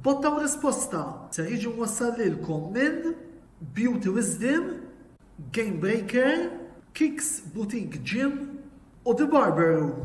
Botta u risposta ser jiġu wassal lilkom minn Beauty Wisdom, Game Breaker, Kicks Boutique Gym u The Barber Room.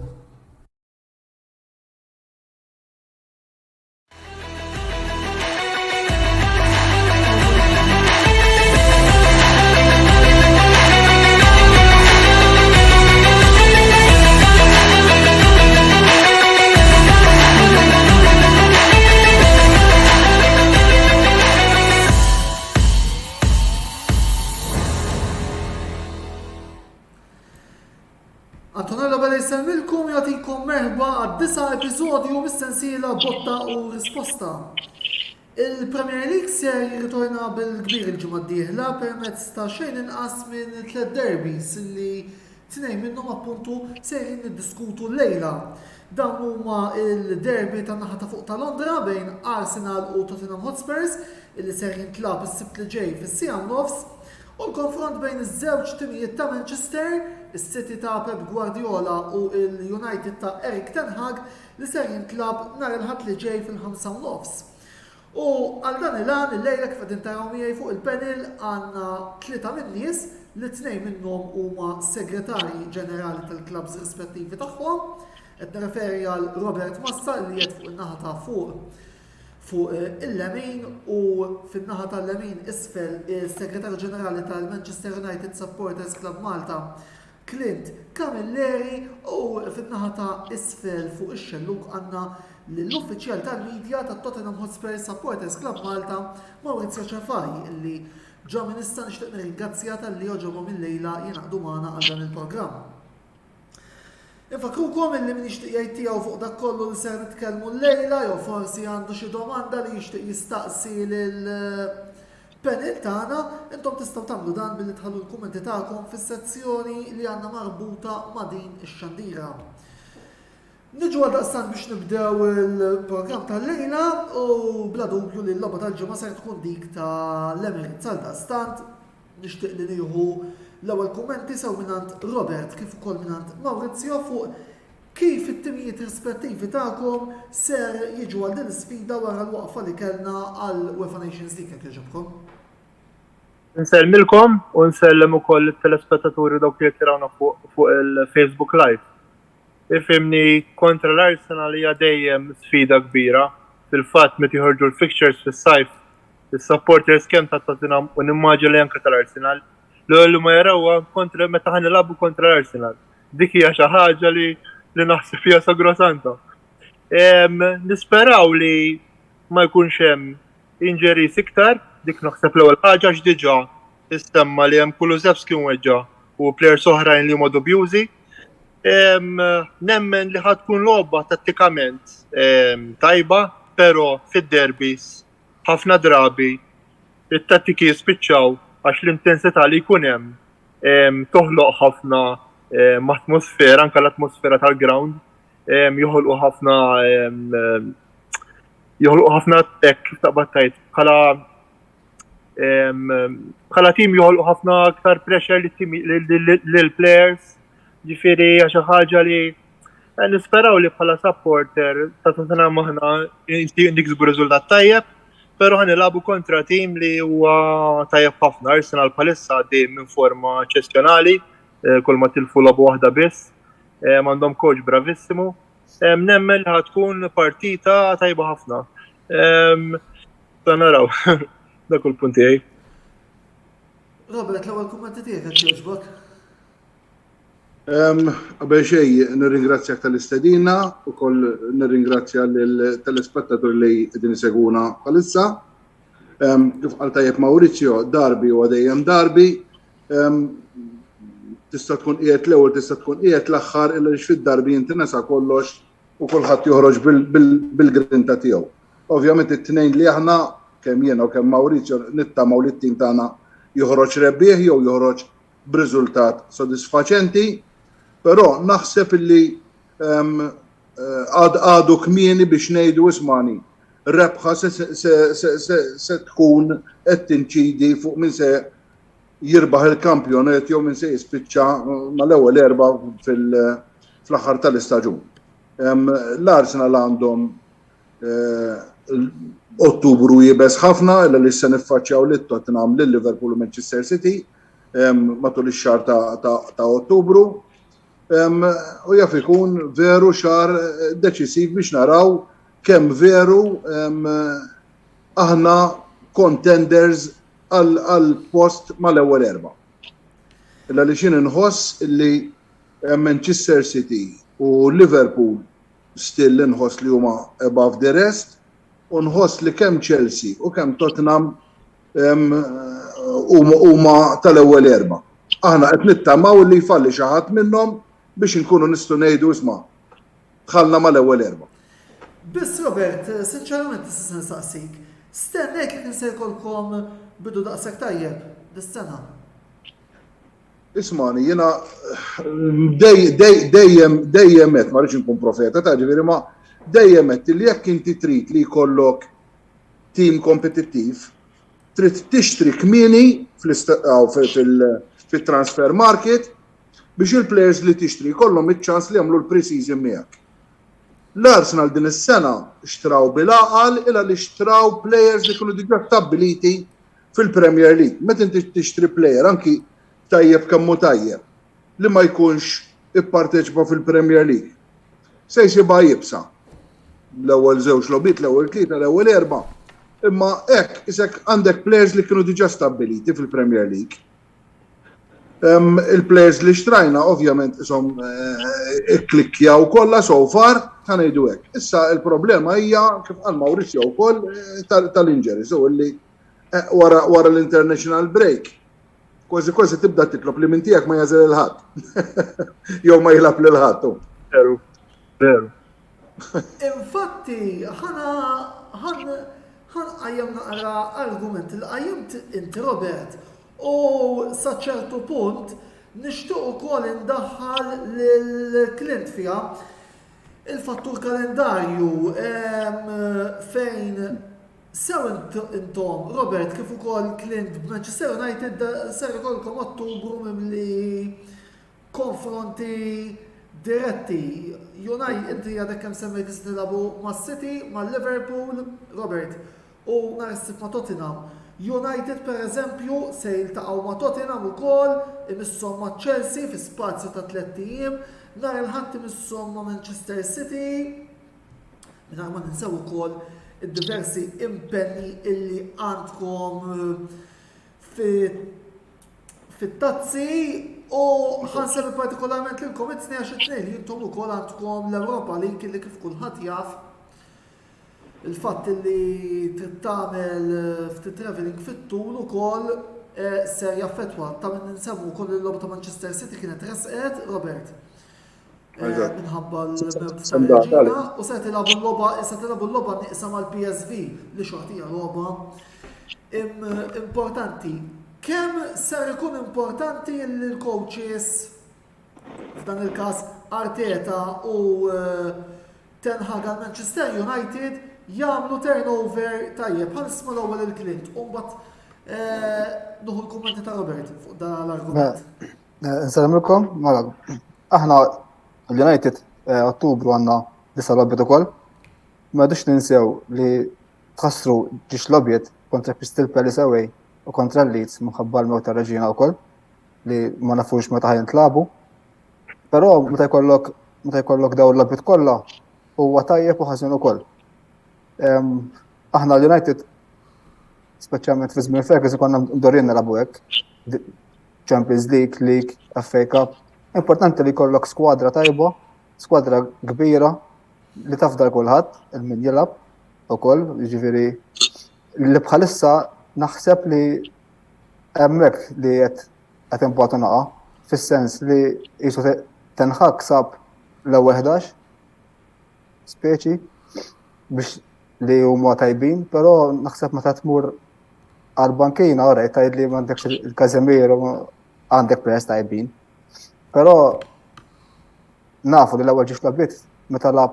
Antonello Bella jisemmilkom jagħtikom merħba għad-9 episodju mis-sensiela Botta u Risposta. Il-Premier League ser jirritorna bil-kbir il-ġimgħa d-dieħla permezz ta' xejn inqas minn 3 derbys li tnejn minnhom appuntu ser niddiskutu llejla. Dan huma il-derby tan-naħa ta' fuq ta' Londra bejn Arsenal u Tottenham Hotspurs illi ser jintlab is-sibt li ġej fis-sija nofs. U l-konfront bejn iż-żewġ timijiet ta' Manchester, is-City ta' Pep Guardiola u l-United ta' Erik ten Hag li ser jintlab nhar il-ħadd li ġej fil-5 nofs. U għal dan il-għan il-lejla kif qegħdin taraw miegħi fuq il-panel għandna 3 min-nies li 2 minnhom huma segretarji ġenerali tal-klabs rispettivi tagħhom. Qed nirreferi għal Robert Massa li qed fuq in-naħa ta' fuq il-lemin u fin-naħa tal-lemin isfel il-Segretarju Ġenerali tal-Manchester United Supporters Club Malta Clint Camilleri u fin-naħa ta' isfel fuq ix-xelluk għandna l-uffiċjal tal-medja tat-Tottenham Hotspur Supporters Club Malta Maurizio Cefai illi ġa minn issa nixtieq nirringrazzja tal-li oġobhom il-lejla jingħaqdu magħna għal dan il-programm. Infakrukom illi min jixtieq jgħid tiegħu fuq dak kollu li ser nitkellmu llejla jew forsi għandu xi domanda li jixtieq jistaqsi lill-panel tagħna, intom tistgħu tagħmlu dan billi tħallu l-kummenti tagħkom fis-sezzjoni li għandna marbuta ma' din ix-xandira. Niġu għal daqstan biex nibdew il-programm tal-lejla u bla dubju li l-logħba tal-ġimgħa ser tkun dik ta' l-Emirates għal daqstant nixtieq li nieħu l-ewwel kummenti sew minant Robert kif ukoll minant Maurizio fuq kif it-timijiet rispettivi tagħkom ser jiġu għal din is-sfida wara l-waqfa li kellna għal UEFA Nations League jekk jogħġobkom. Nsellmilkom u nsellem ukoll it-telespettaturi dawk li tirawna fuq il-Facebook Live. Ifhimni kontra l-Arsenal hija dejjem sfida kbira. Fil-fatt meta jħorġu l-fixtures fis-sajf, is-supporters kemm ta' Tottenham u nimmaġina anke tal-Arsenal l-għallu ma jarawha kontra meta ħan nilagħbu kontra l-Arsenal. Dik hija xi ħaġa li naħseb hija sagrosanta. Nisperaw li ma jkunx hemm injuries iktar, dik naħseb l-ewwel ħaġa x'diġà istemma li hemm Kulusevski mweġġa' u plejers oħrajn li huma dubjużi. Nemmen li ħad tkun logħba tattikament tajba, però fid-derbys ħafna drabi it-tattiki jispiċċaw għax l-intensità li jkun hemm toħloq ħafna atmosfera, anke l-atmosfera tal-ground, joħolqu ħafna kif taqbad tgħid bħala tim joħolqu ħafna aktar pressure lill-players, ġifieri hija xi ħaġa li nisperaw li bħala supporter ta' Tottenham aħna niksbu riżultat tajjeb. Pero ħan nilagħbu kontra tim li huwa tajjeb ħafna. Arsenal bħalissa għaddej minn forma eċċezzjonali, kull ma tilfu logħba waħda biss, m'għandhom coach bravissimu. Nemmen li tkun partita tajba ħafna. Naraw, dak kull punt tiegħi. Robert, l-ewwel kummenti tiegħek qed jogħġbok? Qabel xejn nirringrazzjak tal-istedina u koll nirringrazzja lill-telespettaturi li qegħdin iseguna bħalissa. Kif qal tajjeb Maurizio, darbi huwa dejjem darbi. Tista' tkun qiegħed l-ewwel, tista' tkun qiegħed l-aħħar illa li fid-darbi jintinesa kollox u kulħadd joħroġ bil-grinta tiegħu. Ovvjament it-tnejn li aħna kemm jiena u kemm Maurizio nittamaw li t-tim tagħna joħroġ rebbieħ jew joħroġ b'riżultat sodisfaċenti. Però naħseb illi għadu kmieni biex ngħidu ismani rebħa se tkun qed tinċidi fuq min se jirbaħ il-kampjonet jew min se jispiċċa mal-ewwel erba' fl-aħħar tal-istaġun. L-Arsenal għandhom Ottubru jibes ħafna, illa li se niffaċċjaw li Tottenham lil Liverpool u Manchester City matul ix-xahar ta' Ottubru. U jaf ikun veru xahar deċisiv biex naraw kemm veru aħna contenders għal post mal-ewwel erba'. Illa li xien inħoss li Manchester City u Liverpool still inħoss li huma above the rest u nħoss li kemm Chelsea u kemm Tottenham huma tal-ewwel erba'. Aħna qed nittamaw li jfalli xi ħadd minnhom biex inkunu nistgħu ngħidu isma' dħalna mal-ewwel erba'. Biss Robert, sinċerament tista' nsaqsik, stennejt li se jkollkom bidu daqshekk tajjeb dis-sena. Ismani, jiena dejjem qed ma rridx inkun profeta ta' ġifieri ma dejjem qed li jekk inti trid li jkollok tim kompetittiv, trid tixtri kmieni fil-transfer market biex il-players li tixtri jkollhom iċ-ċans li jagħmlu l-pre-season miegħek. L-Arsenal din is-sena xtraw bil-aqal illa li xtraw players li kienu diġà stabiliti fil-Premier League. Meta inti tixtri player anki tajjeb kemmu tajjeb li ma jkunx ipparteċipa fil-Premier League. Se jsibha jibsa. L-ewwel żewġ logħbiet, l-ewwel tlieta, l-ewwel erba'. Imma hekk isek għandek players li kienu diġà stabiliti fil-Premier League. Il-players li xtrajna ovvjament ishom ikklikkjaw kollha so far ta' ngħidu hekk. Issa il-problema hija kif qal Maurizio wkoll tal-injuries u li wara l-international break. Kważi tibda titlob li minn tiegħek ma jażel il-ħadd. Jew ma jilab lil ħadd. Veru. Infatti, ħan qajjem naqra argument li qajjemt inti Robert u sa ċertu punt nixtieq ukoll indaħħal lill-klient fiha il-fattur kalendarju fejn sew intom Robert kif ukoll klient b'Manchester United ser ikolkom Ottubru mimli konfronti diretti. United inti għadek kemm semmejt se tilabu mas-City, mal-Liverpool, Robert, u nhar is-Sibt ma' Tottenham. United per eżempju se jiltaqgħu ma' Tottenham ukoll, imisshom ma' Chelsea fi spazju ta' 3 ijiem, nhar il-Ħadd imisshom ma' Manchester City. Mingħajr ma ninsew ukoll id-diversi impenni illi għandkom fit-tazzi u ħanseb partikolarment lilkom it-tnejn li jintom ukoll għandkom l-Ewropa League li kif kulħadd jaf il-fatt li trid tagħmel ftit travelling fit-tul ukoll ser jaffettwa ta' min ninsemmu wkoll il-logħba ta' Manchester City kienet resqet Robert. Minħabba l-mewt tal-Reġina u se tilabu l-logħba nieqsa mal-PSV li xortija logħba importanti. Kemm ser ikun importanti l-coaches f'dan il-każ Arteta u Ten Hag għal Manchester United jagħmlu turnover tajjeb bħal isma' l-ewwel il-klient u mbagħad nuħu l-kummenti ta' Robert fuq dan l-argument. Nsallimilkom, mela. Aħna l-United Ottubru għandna 9 logħbiet ukoll. Ma rridux ninsew li tħassru ġiex logħbiet kontra Crystal Palace away u kontra l-Leeds minħabba l-mewt tar-Reġina wkoll li ma nafux meta ħajntlabu. Però meta jkollok dawn l-logħbiet kollha huwa tajjeb u ħażin ukoll. Aħna l-United speċjalment fi żmien Ferguson konna mdorrin nilagħbu hekk. Champions League, FA Cup. Importanti li jkollok skwadra tajba, skwadra kbira li tafdal kulħadd il-min jilab ukoll, jiġifieri li bħalissa naħseb li hemmhekk li qed imbagħtu naqa' fis-sens li qisu Ten Hag sab l-ewwel 11 speċi biex li huma tajbin, però naħseb meta tmur għall-bankina ora tgħid li m'għandekx il-Casemiro għandek players tajbin. Però nafu li l-ewwel ġiex logħbiet meta lab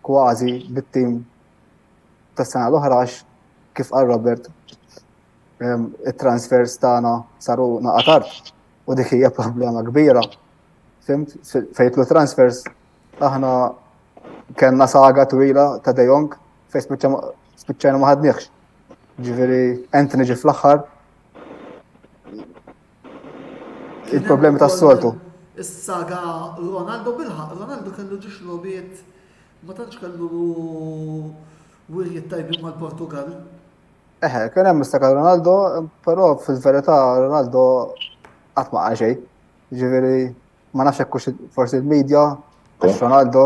kważi bit-tim tas-sena l-oħra kif qal Robert it-transfers tagħna saru naqa' tard u dik hija problema kbira. Fimt fejtlu transfers aħna kellna saga twila ta' De Jong fejn spiċċajna ma ħadniex. Ġifieri Anthony ġi fl-aħħar. Il-problemi tas-soltu. Is-saga Ronaldo bilħaq, Ronaldo kellu ġiex lobiet ma tantx kellu wirjiet tajbin mal-Portugal. Kien hemm mistaka Ronaldo, però fil-verità Ronaldo qatt ma qal xejn. Ġifieri ma nafx hekk forsi il-medja għax Ronaldo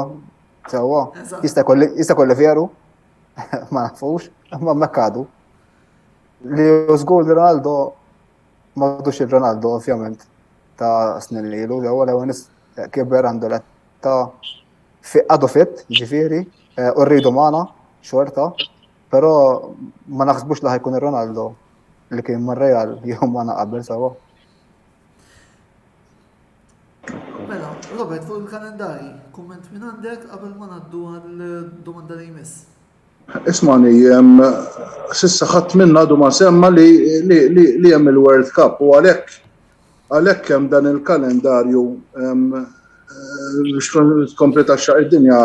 sewwa jista' jkolli veru ma nafux, ma mekkadu. Li żgur li Ronaldo ma dux il-Ronaldo ovvjament ta' snin ilu, l-ewwel nies kiber għandu l-età għadu fit, ġifieri, u rridu magħna xorta, però ma naħsbux li ħajkun ir-Ronaldo li kien mar-Real jew magħna qabel sewwa. Mela, Robert, fuq il-kalendari, kumment minn għandek qabel ma ngħaddu għall-domanda li jmiss. Ismani, sissa ħadd minna għadu ma semma li hemm il-World Cup u għalhekk hemm dan il-kalendarju biex tkompleta id-dinja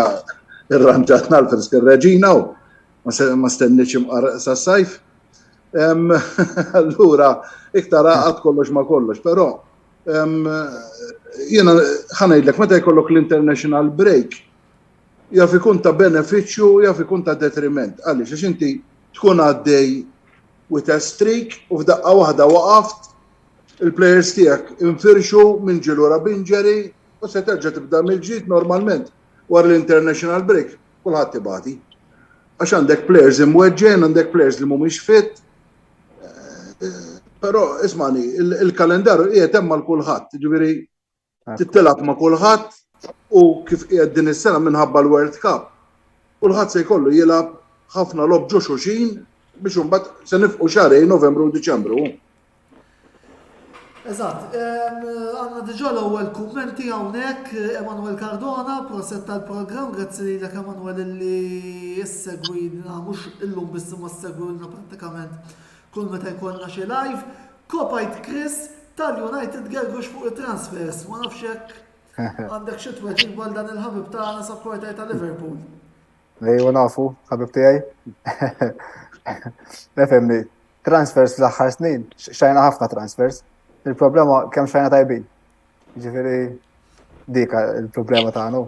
irranġat nal-frisk ir-reġina u ma stenniċ imqaraq sas-sajf. Allura iktar għad kollox ma kollox, però jiena ħanajdlek meta jkollok l-international break jaf ikun ta' benefiċċju jaf ikun ta' detriment. Għaliex għax inti tkun għaddej with a streak u f'daqqa waħda waqaft il-plejers tiegħek infirxu minn ġilura b'inġeri u se terġa' tibda mill-ġdid normalment wara l-international break kulħadd tibati. Għax għandek plejers imweġġen, għandek plejers li mhumiex fit. Però ismani, il-kalendarju qiegħed hemm mal kulħadd, ġifieri tittilab ma' kulħadd u kif qiegħed din is-sena minħabba l-World Cup. Kulħadd se jkollu jilgħab ħafna lob ġo xulxin biex imbagħad se nifqu xahrejn Novembru u Diċembru. Eżatt, għandna diġà l-ewwel kummenti hawnhekk Emanuel Cardona, proset tal-programm, grazzi lilek Emanuel illi issegwilna mhux illum biss imma ssegwilna prattikament kull meta jkollna xi live. Kopajt Chris tal-United gergux fuq it-transfers, ma nafx hekk għandek xi tweġib għal dan il-ħabib tagħna supporter ta' Liverpool. Lejwa nafu, ħabib tiegħi. Nefhemni, transfers fl-aħħar snin, xajna ħafna transfers. Il-problema kemm xajna tajbin. Ġifieri dika il-problema tagħna.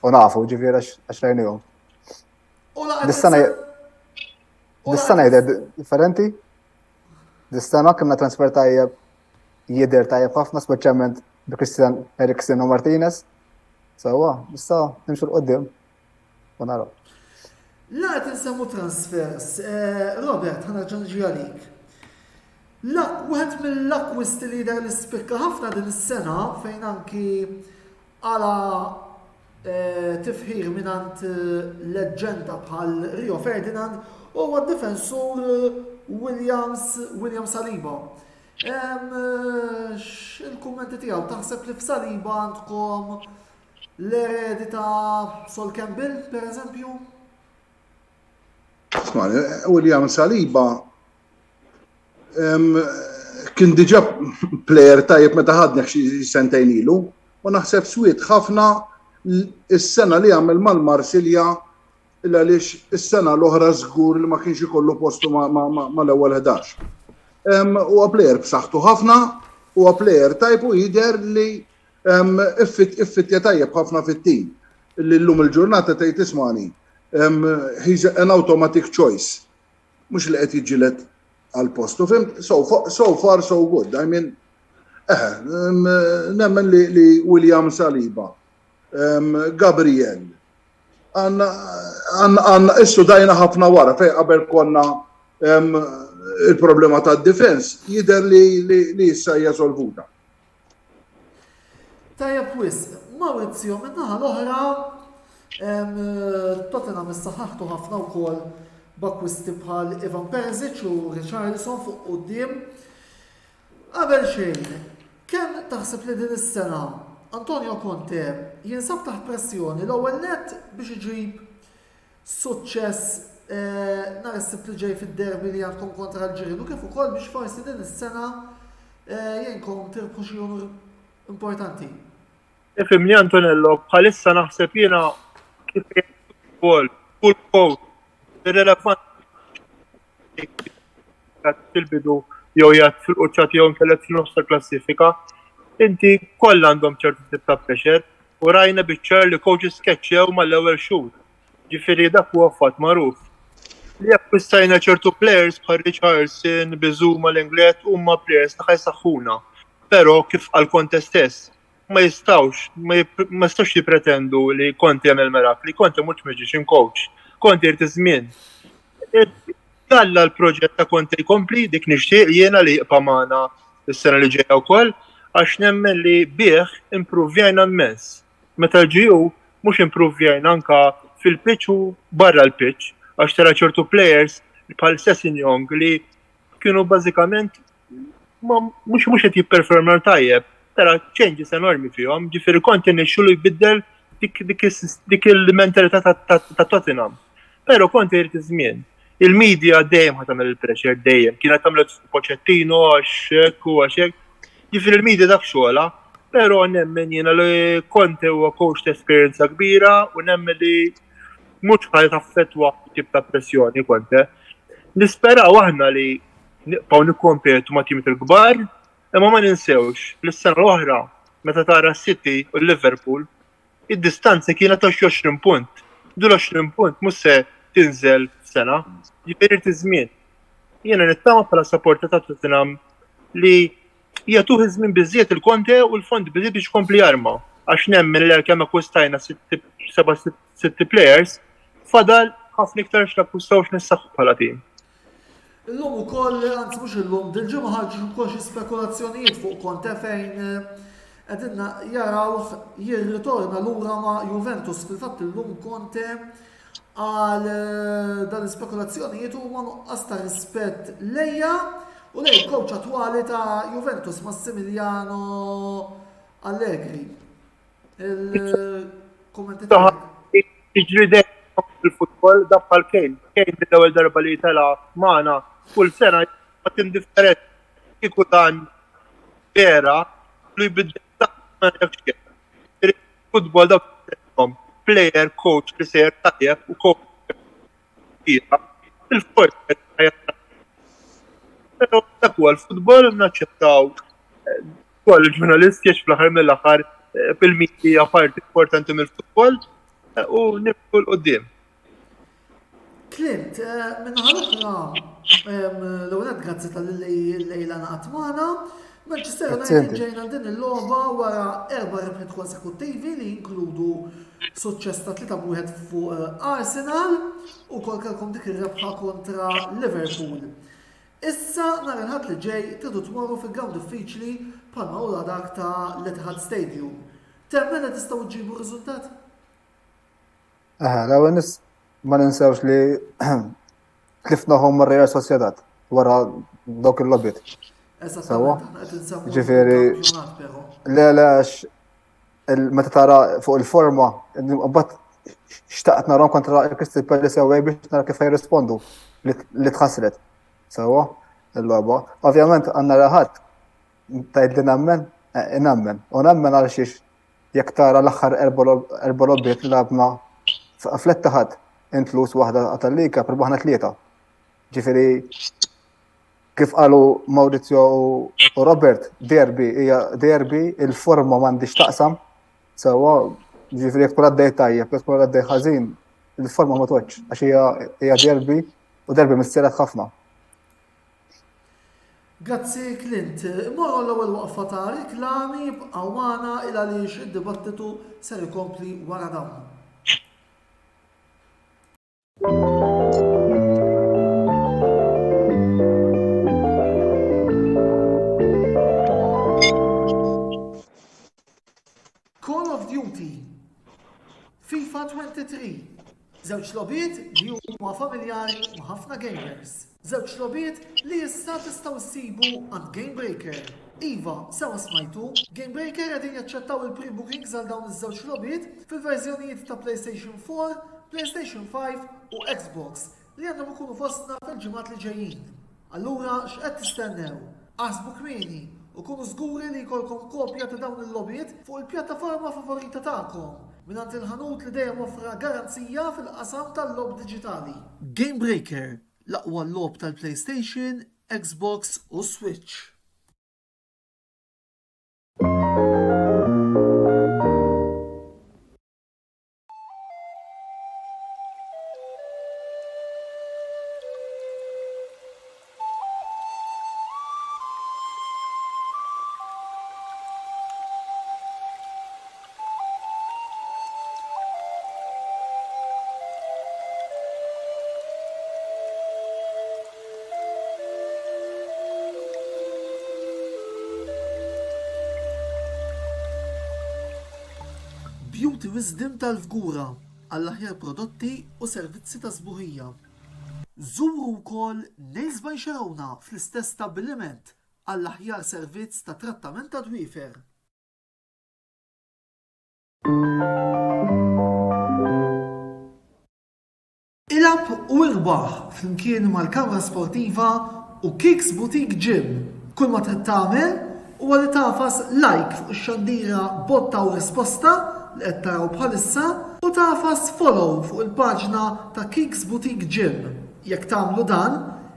U nafu ġifieri għax rajnihom. Dis-sena jidher differenti. Dis-sena kellna transfer tajjeb jidher tajjeb ħafna speċjalment bi Eriksen u Martinez. Sewwa, issa nimxu l-qoddim. U naraw. La qed insemmu transfers. Robert, ħanerġa' niġi għalik. Wieħed mill-akwisti li jidher li spikka ħafna din is-sena fejn anki għala tifħir mingħand leġġenda bħal Rio Ferdinand huwa d-difensur William Saliba. Il-kummenti tiegħu taħseb li f'Saliba għandkom l-eredi ta' Sol Campbell, pereżempju? Smani, William Saliba kien diġà plejer tajjeb meta ħadni xi sentejn ilu u naħseb swiet ħafna is-sena li għamel mal-Marsilja għaliex is-sena l-oħra żgur li ma kienx ikollu postu mal-ewwel 11. Huwa plejer b'saħħtu ħafna, huwa plejer tajb u jidher li iffitja tajjeb ħafna fit-tim. Li llum il-ġurnata tgħid ismani, he's an automatic choice. Mhux li qed jiġġieled għal-postu, fimt? So far so good. I mean, nemmen li William Saliba, Gabriel, għanna issu dajna ħafna wara, fej qabel konna il-problema ta' difens, jider li issa hija solvuta. Tajjeb wis, Maurizio, minnaħa l-oħra, Tottenham issaħħaħtu ħafna wkoll b'akkwisti bħal Ivan Perisic u Richarlison fuq quddiem. Qabel xejn, kemm taħseb li din is-sena Antonio Conte jinsab taħt pressjoni l-ewwel nett biex iġib suċċess nhar is-sibt li ġej fid-derbi li għandkom kontra l-Ġirien u kif ukoll biex forsi din is-sena jenkom tirbħu xi onur importanti. Ifhimni Antonello, bħalissa naħseb jiena kif ukoll kull coach irrelevant fil-bidu jew jgħid fil-quċċat jew inkellek fil-nofs tal-klassifika, inti kollha għandhom ċertu tip ta' pressure u rajna biċ-ċar li coaches sketchew mal-ewwel xhur. Ġifieri dak huwa fatt magħruf. Li akkustajna ċertu players bħal Richardson, Bizuma, l-Inglet huma players ta' ħajsaħħuna. Però kif għal Conte stess, ma jistawx jipretendu li Conte jagħmel mirakli, Conte mhux magician coach, Conte jrid żmien. Dalla l-proġett ta' Conte jkompli dik nixtieq jiena li jibqa' magħna s-sena li ġejja wkoll għax nemmen li bih improvjajna immens. Meta ġiju mhux improvjajna anka fil-pitch u barra l-pitch għax tara ċertu players bħal Sessignon li kienu bażikament mhux qed jipperformaw tajjeb. Tara changes enormi fihom, ġifieri Conte nixxu li jbiddel dik il-mentalità ta' Tottenham. Però Conte jrid iż-żmien. Il-media dejjem ħadd tagħmel il-pressure dejjem. Kienet tagħmlet Pochettino għax hekk u għax hekk. Ġifieri il-media dak xogħla, però nemmen jiena li Conte huwa coach ta' esperjenza kbira u nemmen li mhux ħajt affettwa tip ta' pressjoni Conte. Nisperaw aħna li nibqgħu nikkompetu ma' timit il-kbar, imma ma ninsewx l-sena l-oħra meta tara City u Liverpool, id-distanza kienet 20 punt. Dul 20 punt mhux se tinżel f'sena, ġifieri żmien. Jiena nittama bħala supporter ta' Tottenham li jagħtuh iż-żmien biżżejjed il-Conte u l-fond biżżejjed biex jkompli jarma. Għax nemmen li kemm akkustajna 7 players, fadal ħafna iktar x'nakkustawx nissaħħu bħala tim. Illum ukoll, anzi mhux illum, dil-ġimgħa ħarġu wkoll xi spekulazzjonijiet fuq Conte fejn qegħdin jarawh jirritorna lura ma' Juventus. Fil-fatt illum Conte għal dan l-spekulazzjonijiet huma nuqqas ta' rispett lejja u lejn il-coach attwali ta' Juventus Massimiliano Allegri. Il-kommentator. Jiġri dejjem fil-futbol da bħal Kane. Kane l-ewwel darba li tela magħna kull sena ma tindifferent kieku dan vera li jbiddel ma nafx kif. Il-futbol da player, coach li sejjer tajjeb u coach il-forza Però dak huwa l-futbol naċċettaw ukoll il-ġurnalisti għax fl-aħħar mill-aħħar fil-medja parti importanti mill-futbol u nibqgħu l-qudiem. Clint, minnaħa l-oħra, l-ewwel grazzi tal-lejla naqgħet magħna, Manchester United ġejna din il-logħba wara 4 rebħiet konsekuttivi li jinkludu suċċess ta' 3-1 fuq Arsenal u kol kellkom dik ir-rebħa kontra Liverpool. Issa nhar il-ħadd li ġej tridu tmorru fil-ground diffiċli bħalma ura dak ta' l-Etihad Stadium. Temmen li tistgħu ġġibu riżultat? L-ewwel ma ninsewx li tlifnahom mar-Real Sociedad wara dawk il-logħbiet. Ġifieri għax meta tara fuq il-forma, mbagħad xtaqt narahom kontra Crystal Palace away biex nara kif jirrispondu li tħassret. Sewwa il-logħba. Ovvjament għandna raħat tgħid li nammen. U nammen għal xiex jekk tara l-aħħar 4 logħbiet li labna fl-Etihad intlus waħda tal-Liga perbaħna 3. Ġifieri kif qalu Maurizio u Robert, derby hija derby, il-forma m'għandix taqsam. Sewwa ġifieri jekk tkun għaddej tajjeb, jekk tkun għaddej ħażin, il-forma ma twettx għax hija derby u derby missieret ħafna. Grazzi Clint. Morru l-ewwel waqfa ta' riklami bqgħu magħna il għaliex id-dibattitu ser ikompli wara dawn. Call of Duty FIFA 23. Żewġ logħbiet li huma familjari ma' ħafna gamers. Żewġ logħbiet li issa tistgħu ssibu għand Gamebreaker. Iva, sewa smajtu, Gamebreaker qegħdin jaċċettaw il-pre-bookings għal dawn iż-żewġ logħbiet fil-verżjonijiet ta' PlayStation 4, PlayStation 5 u Xbox li għandhom ikunu fostna fil-ġimgħat li ġejjin. Allura x'qed tistennew? Aħsbu kmieni u kunu żguri li jkollkom kopja ta' dawn il-logħbiet fuq il-pjattaforma favorita tagħkom mingħand il-ħanut li dejjem offra garanzija fil-qasam tal-logħb diġitali. Gamebreaker, l-aqwa logħb tal-PlayStation Xbox u Switch. Beauty Wisdom tal-Fgura għall-aħjar prodotti u servizzi ta' sbuħija. Żuru wkoll Nails by Sharona fl-istess stabbiliment għall-aħjar servizz ta' trattament ta' dwiefer. Ilab u irbaħ flimkien mal-kamra sportiva u Kicks Boutique Gym. Kull ma trid tagħmel huwa li tafas like fuq ix-xandira botta u risposta li qed taraw bħalissa u tafas follow fuq il-paġna ta' Kicks Boutique Gym. Jekk tagħmlu dan,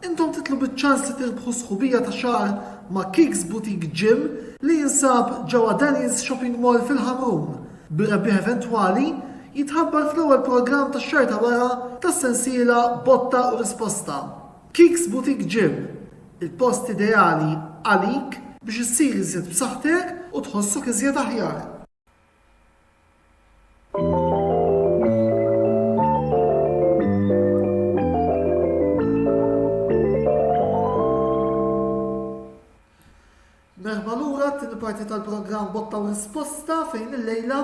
intom titlu biċ-ċans li tirbħu sħubija ta' xahar ma' Kicks Boutique Gym li jinsab ġewwa Denny's Shopping Mall fil-Ħamrun. Bir-rebbieħ eventwali jitħabbar fl-ewwel programm tax-xahar ta' wara tas-sensiela botta u risposta. Kicks Boutique Gym, il-post ideali għalik biex issir iżjed b'saħħtek u tħossok iżjed aħjar. Merħba lura t-tieni parti tal-programm Botta u Risposta fejn il-lejla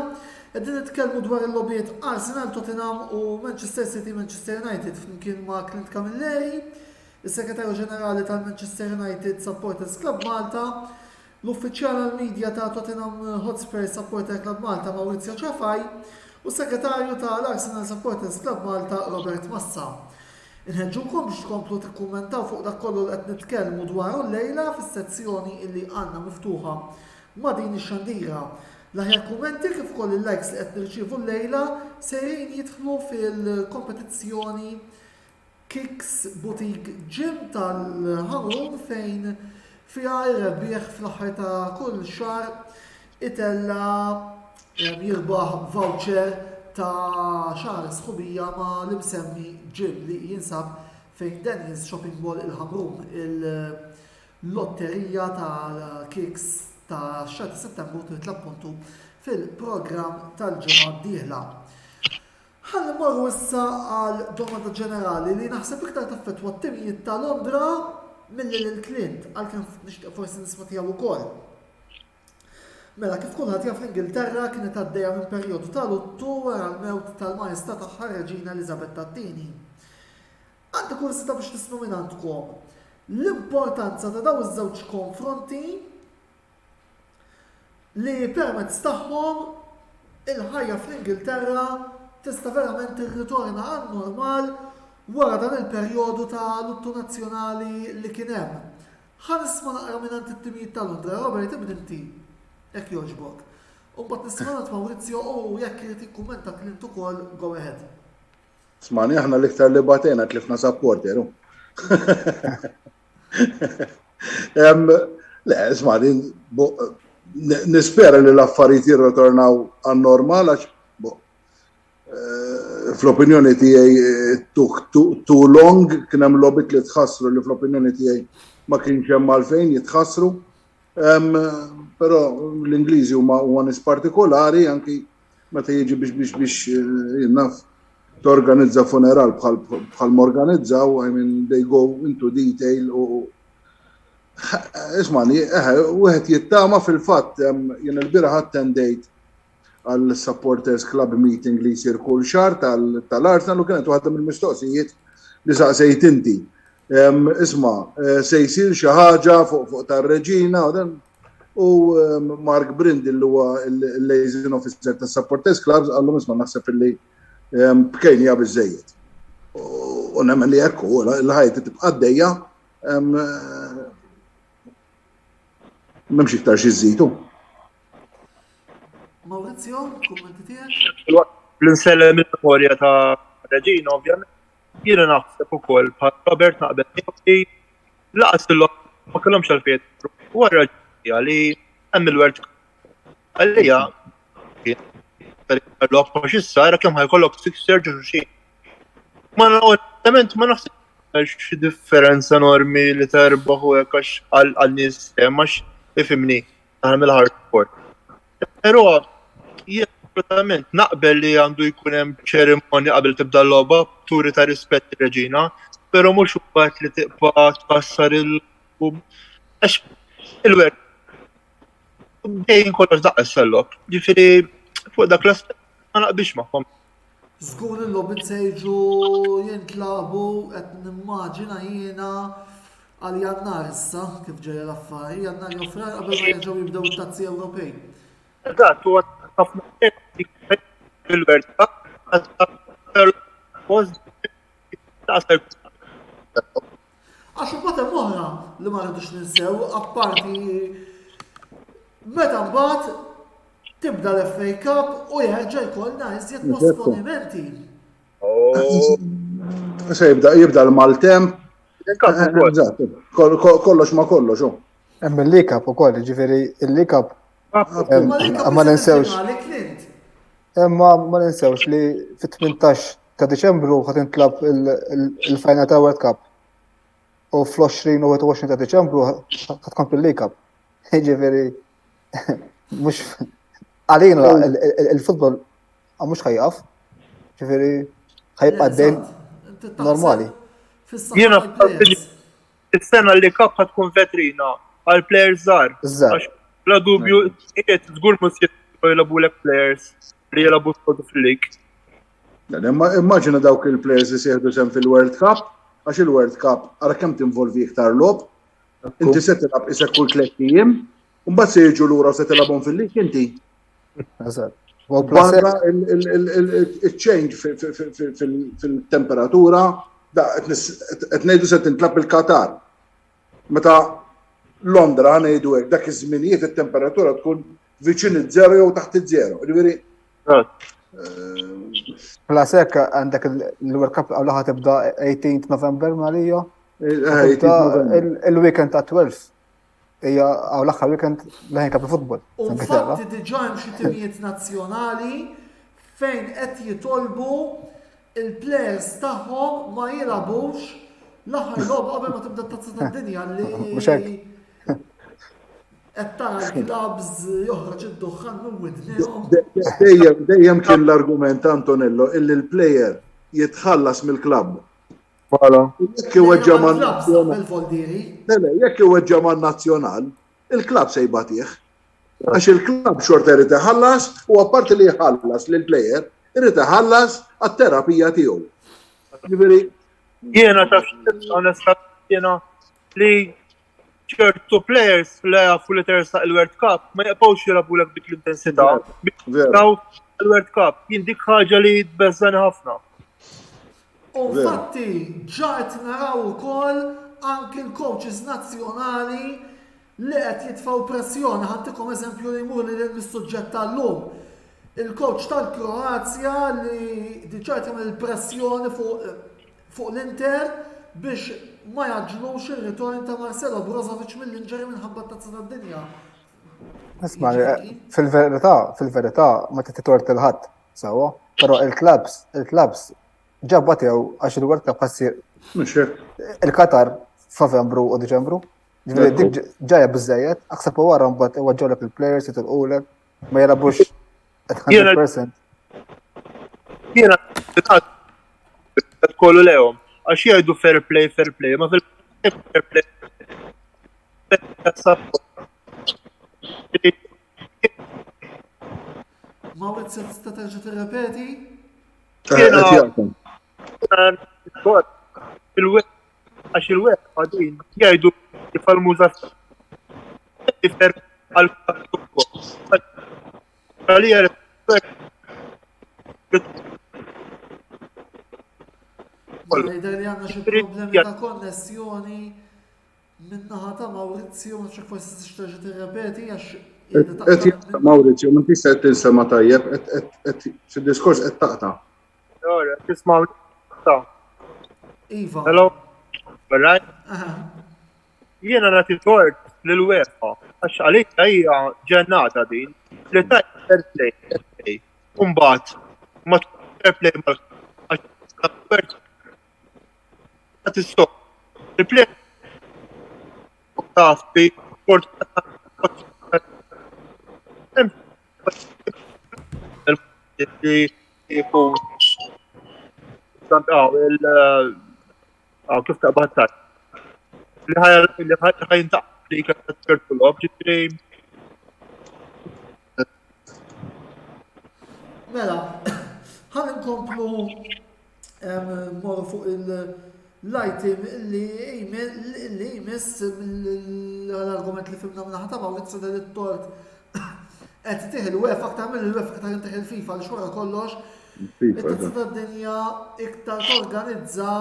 qegħdin nitkellmu dwar il-logħbiet Arsenal, Tottenham u Manchester City, Manchester United flimkien ma' Clint Camilleri, il-Segretarju Ġenerali tal-Manchester United Supporters Club Malta, l-uffiċjal għall-medja ta' Tottenham Hotspur Supporter Club Malta Maurizio Ciafaj u s-Segretarju tal-Arsenal Supporters Club Malta Robert Massa. Inħeġġukom biex tkomplu tikkummentaw fuq dak kollu li qed nitkellmu dwaru llejla fis-sezzjoni illi għandna miftuħa ma' din ix-xandira. L-aħjar kummenti kif ukoll il-likes li qed nirċievu llejla sejrin jidħlu fil-kompetizzjoni Kicks Boutique Gym tal-Ħamrun fejn fiha rebbieħ fl-aħħar ta' kull xahar itella jirbaħ voucher ta' xahar sħubija ma' li msemmi gym li jinsab fejn Denny's Shopping Mall il-Ħamrun. Il-lotterija ta' Kicks ta' xahar ta' Settembru titla' puntu fil-programm tal-ġimgħa d-dieħla. Ħalli morru issa għal domanda ġenerali li naħseb iktar taffettwa t-timijiet ta' Londra milli lil Clint għalkemm nixtieq forsi nisma' tiegħu wkoll. Mela kif kulħadd jaf l-Ingilterra kienet għaddejja minn perjodu ta' luttu wara l-mewt tal-Majestà tagħha Reġina Elisabetta II. Għandi kursita biex tisma' minn għandkom l-importanza ta' dawn iż-żewġ konfronti li permezz tagħhom il-ħajja fl-Ingilterra tista' verament irritorna għan-normal wara dan il-perjodu ta' luttu nazzjonali li kien hemm. Ħa nisma' naqra minn it-timijiet ta' Londra, Robert ibn inti, jekk jogħġbok. U mbagħad nisma' nagħt Maurizio u jekk irid ikkummenta Clint ukoll go ahead. Smani aħna l-iktar li batena tlifna supporter. Le, smani, nispera li l-affarijiet jirritornaw għan-normal għax fl-opinjoni tiegħi too long kien hemm lobit li tħassru li fl-opinjoni tiegħi ma kienx hemm għalfejn jitħassru. Però l-Ingliżi huma nies partikolari anki meta jiġi biex naf torganizza funeral bħal morganizzaw, I mean they go into detail u ismani, wieħed jittama fil-fatt jien il-bieraħ attendejt għal supporters club meeting li jsir kull xahar tal-Arsenal u kienet waħda mill-mistoqsijiet li saqsejt inti. Isma' se jsir xi ħaġa fuq tar-Reġina u Mark Brindle li huwa l-liaison officer tas-supporters clubs għallhom isma' naħseb illi bkejnija biżżejjed. U nemmen li hekk hu l-ħajja tibqa' għaddejja m'hemmx iktar xi żżidu. Maurizio, kummenti tiegħek? L-insellem il-memorja ta' Reġina ovvjament jiena naħseb ukoll bħal Robert naqbel laqas il-lok ma kellhomx għalfejn. Wara li hemm il-World Cup. Għalija l-lok ma xissa era kemm ħajkollok 6 serġu xi. Ma onestament ma naħseb xi differenza enormi li terbaħ u hekk għax għal-nies għax ifhimni nagħmel hard sport. Però jien assolutament naqbel li għandu jkun hemm ċerimonja qabel tibda l-logħba turi ta' rispett ir-reġina, però mhux waqt li tibqa' tkassar għax il-werk dejjem kollox daqqas sallok. Ġifieri fuq dak l-aspett ma naqbilx magħhom. Żgur il-logħbiet se jiġu jintlabu qed nimmaġina jiena għal Jannar issa kif ġejja l-affarijiet, Jannar jew Frar qabel ma jerġgħu jibdew it-tazzi Ewropej. Eżatt, huwa ħafna il-World Cup Għax imbagħad hemm oħra li ma rridux ninsew, apparti meta mbagħad tibda l-FA Cup u jerġa' jkollna iżjed posponimenti. Se jibda l-maltemp. Eżatt, kollox ma kollox. Hemm il-League ukoll, ġifieri il-League Cup ma ninsewx. Ma ninsewx li fit-18 ta' Diċembru ħad intlab il-final ta' World Cup. U fl-20 u 21 ta' Diċembru ħad kompli il-League Cup. Ġifieri mhux għalina il-futbol mhux ħajqaf. Ġifieri ħajbqa' dejn normali. Jiena is-sena li kap ħad tkun vetrina għal players żgħar. Bla dubju żgur mhux jilagħbulek players li jilagħbu fil-lig. Immaġina dawk il-players li sieħdu sem fil-World Cup, għax il-World Cup ara kemm tinvolvi iktar lob, inti se tilab isek kull 3 ijiem, u mbagħad se jiġu lura u se tilabhom fil-lig inti. Barra il-change fil-temperatura, qed ngħidu se tintlab il-Qatar. Meta Londra ngħidu hekk dak iż-żminijiet it-temperatura tkun viċin iż-żero jew taħt iż-żero. Ġifieri Plus hekk għandek il-World Cup għawlaħa tibda 18 November Marija. Il-weekend ta' 12. Hija għawlaħa weekend leħin kap il-futbol. U infatti diġà hemm xi timijiet nazzjonali fejn qed jitolbu il-players tagħhom ma jilagħbux l-aħħar logħba qabel ma tibda t-tazza tad-dinja li qed tara l-klabs joħroġ id-duħħan minn widnihom. Dejjem kien l-argument Antonello illi l-plejer jitħallas mill-klabb. Jekk iweġġa man-nazzjonal, il-klabb se jbatih. Għax il-klabb xorta jrid iħallas u apparti li jħallas lill-plejer, irid iħallas għat-terapija tiegħu. Jiena taf onestament jiena li ċertu players li jafu li tersaq il-World Cup ma jaqgħux jilagħbulek dik l-intensità. Daw il-World Cup jien dik ħaġa li tbeżżani ħafna. U infatti ġa qed naraw ukoll anke l-coaches nazzjonali li qed jitfgħu pressjoni. Ħantikom eżempju li jmur li l-suġġett tal-lum. Il-coach tal-Kroazja li diġà jagħmel pressjoni fuq l-Inter biex ma jaġġlux ir-ritorn ta' Marcelo Brozovic mill-inġeri minħabba t-tazza tad-dinja. Isma' fil-verità ma titorti l-ħadd sewwa, però il-klabs ġabbat jew għax il-World Cup ħassir il-Qatar f'Novembru u Diċembru. Ġifieri dik ġajja biżżejjed, aħseb wara mbagħad iwaġġawlek il-players jitilqulek ma jilagħbux 100%. Jiena kollu lehom għax jgħidu fair play, ma fil-fair play. Mawrizio, tista' terġa' tirrepeti? Għax il-web għadin jgħidu jifalmuża fair għal Jidher li għandna xi problemi ta' konnessjoni min-naħa ta' Mawrizio, ma nafx forsi tista' terġa' tirrepeti għax Mawrizio, ma tista' tinsema tajjeb, fid-diskors qed taqta'. Ora, tisma' Iva. Hello. All right. jiena nagħti tort lill-UEFA għax għalija hija ġennata din li tajt fair play. Mbagħad ma fair play għax tistop. Il-play taf bi kif taqbad li ħajntaq li ċertu l-objġi. Mela, ħan inkomplu morru fuq l-item li jmiss l-argument li fimna minna ħataba u l-iqsada l-tort għed tiħil UEFA aktar mill UEFA aktar jintiħil FIFA li xwara kollox it-tizza d-dinja iktar torganizza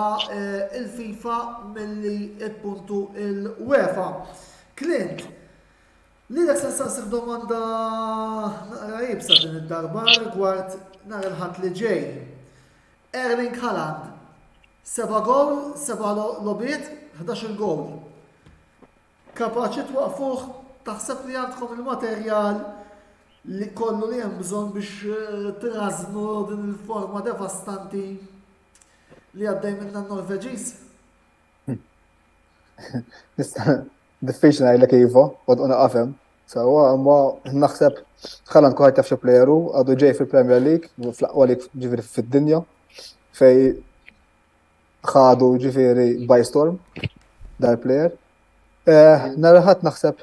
il-FIFA mill-li it-puntu il-UEFA. Clint, li l-ek domanda naqra jibsa din id-darba rigward nar il-ħat li ġej. Erling Haaland, 7 gol, 7 lobiet, 11 gol. Kapaċi twaqfuh taħseb li għandkom il-materjal li kollu li hemm bżonn biex traznu din il-forma devastanti li għaddej minna n-Norveġiż? Diffiċli ngħidlek iva, għadu naqafhem. Ma naħseb Haaland kuħaj taf xi plejeru għadu ġej fil-Premier League, fl-aqwa lig ġifieri fid-dinja, fej ħadu ġifieri by storm dal-plejer. Narħat naħseb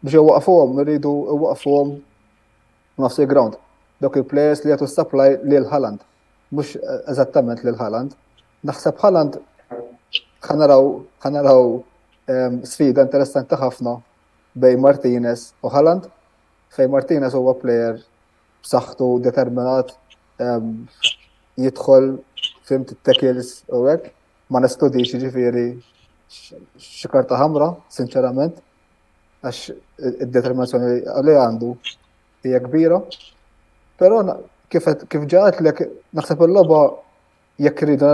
biex waqfuhom, rridu waqfuhom nafsi ground. Dok il-players li għatu supply li l-Haaland, mux eżattament li l-Haaland. Naħseb Haaland ħanaraw sfida interessanti ħafna bej Martinez u Haaland, fej Martinez huwa player b'saħħtu determinat, jidħol fimt it-tackles u hekk, ma nestudix ġifieri xi karta ħamra, sinċerament, għax id-determinazzjoni li għandu hija kbira, però kif ġaħat li naħseb il-logħba jekk rridu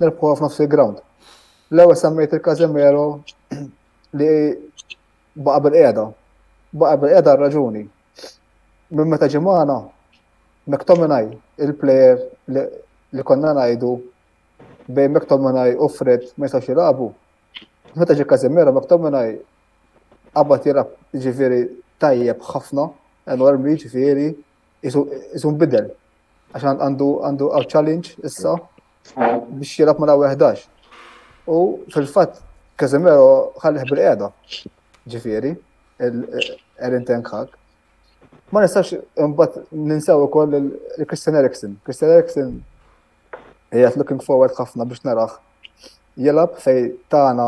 nerbħuha f'nofs il-ground. L-ewwel semmejt il-Casemiro li baqa' bil-qiegħda raġuni. Minn meta ġimgħana McTominay, il-plejer li konna ngħidu bejn McTominay u Fred ma jistax jilagħbu. Meta ġie Casemiro McTominay qabad jilgħab ġifieri tajjeb ħafna, enormi ġifieri, isu nbidel. Għax għandu challenge issa biex jilgħab ma' 11. U fil-fatt Casemiro ħallih bil-qiegħda ġifieri, Erik ten Hag. Ma nistax imbagħad ninsew ukoll il-Christian Eriksen. Christian Eriksen qiegħed looking forward ħafna biex naraħ jilgħab fej tagħna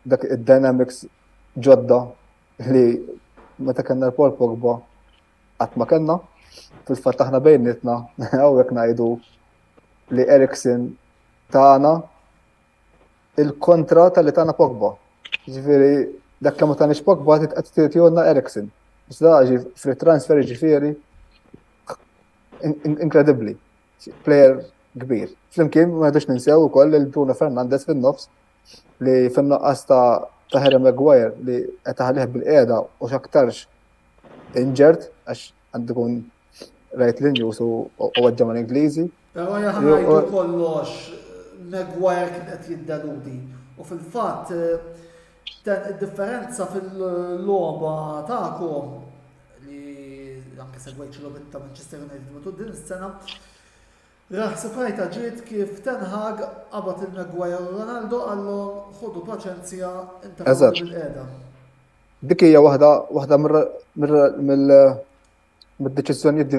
dak id-dynamics ġodda li meta kellna l-Paul Pogba qatt ma kellna, fil-fatt aħna bejnietna hawnhekk ngħidu li Eriksen tagħna il-kontra tal-li tagħna Pogba. Ġifieri dak li ma tagħniex Pogba qed titjonna Eriksen. Iżda free transfer ġifieri inkredibbli. Player kbir. Flimkien ma rridux ninsew ukoll il-Bruno Fernandes fin-nofs li fin-noqqas ta' Harry Maguire li qed taħlih bil-qiegħda u x'aktarx injured għax għandu jkun right linjus u għaġġa mal-Ingliżi. Però jaħrajtu kollox Maguire kien qed jiddaludi u fil-fatt id-differenza fil-logħba tagħkom li anke segwejt logħbit ta' Manchester United matul din is-sena raħsibajta ġiet kif Ten Hag qabad il-Maguire u Ronaldo għallhom ħodu paċenzja inta bil-qiegħda. Dik hija waħda mill-deċiżjonijiet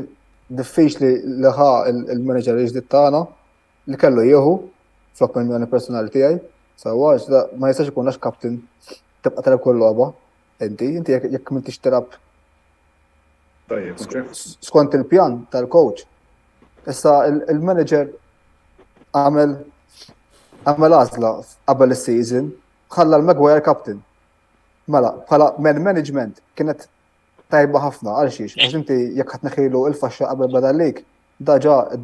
diffiċli li ħa il-manager ġdid tagħna li kellu jieħu fl-opinjoni personali tiegħi. Sewwa ma jistax ikun għax kapten tibqa' telab kull logħba. Inti jekk m'intix tilab skont il-pjan tal-coach. Issa il-manager għamel għażla qabel is-season ħalla l-Maguire captain. Mela, bħala management kienet tajba ħafna għal xiex, għax inti jekk qed neħilu il-faxxa qabel bada lik, da ġa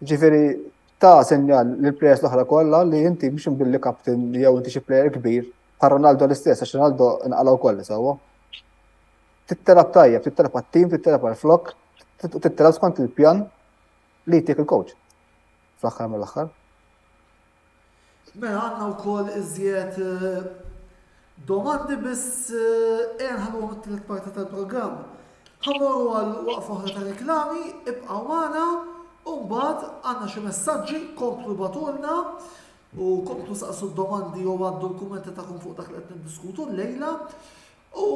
Ġifieri ta' sinjal lill plejers l-oħra kollha li inti mhux imbilli captain jew inti xi plejer kbir bħal Ronaldo l-istess għax Ronaldo inqalgħu kollha sewwa. Tittelab tajjeb, tittelab għat-tim, tittelab għall-flok, tittelab skont il-pjan li jtik il-coach. Fl-aħħar mill-aħħar. Mela għandna wkoll iżjed domandi biss ħallu it-tielet parti tal-programm. Ħammorru għal waqfa oħra ta' reklami, ibqgħu magħna u mbagħad għandna xi messaġġi komplu batulna u komplu saqsu d-domandi u għaddu l-kummenti tagħkom fuq dak li qed niddiskutu llejla u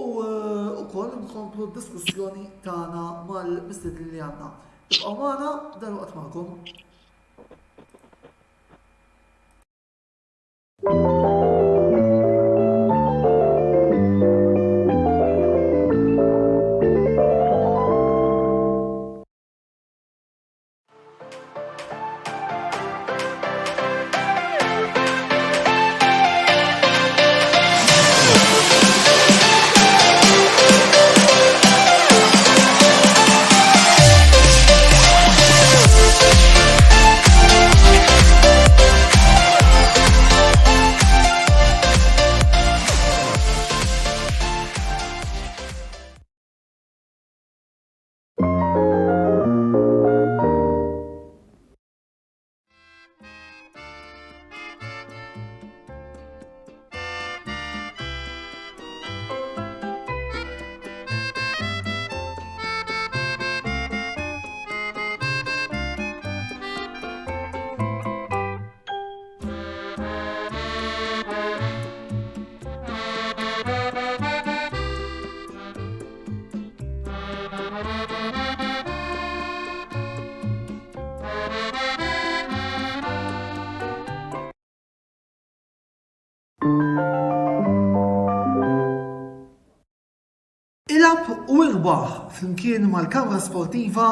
wkoll nkomplu d-diskussjoni tagħna mal-mistednin li għandna. Ibqgħu magħna dalwaqt magħkom. Ilab u irbaħ flimkien mal-Kamra Sportiva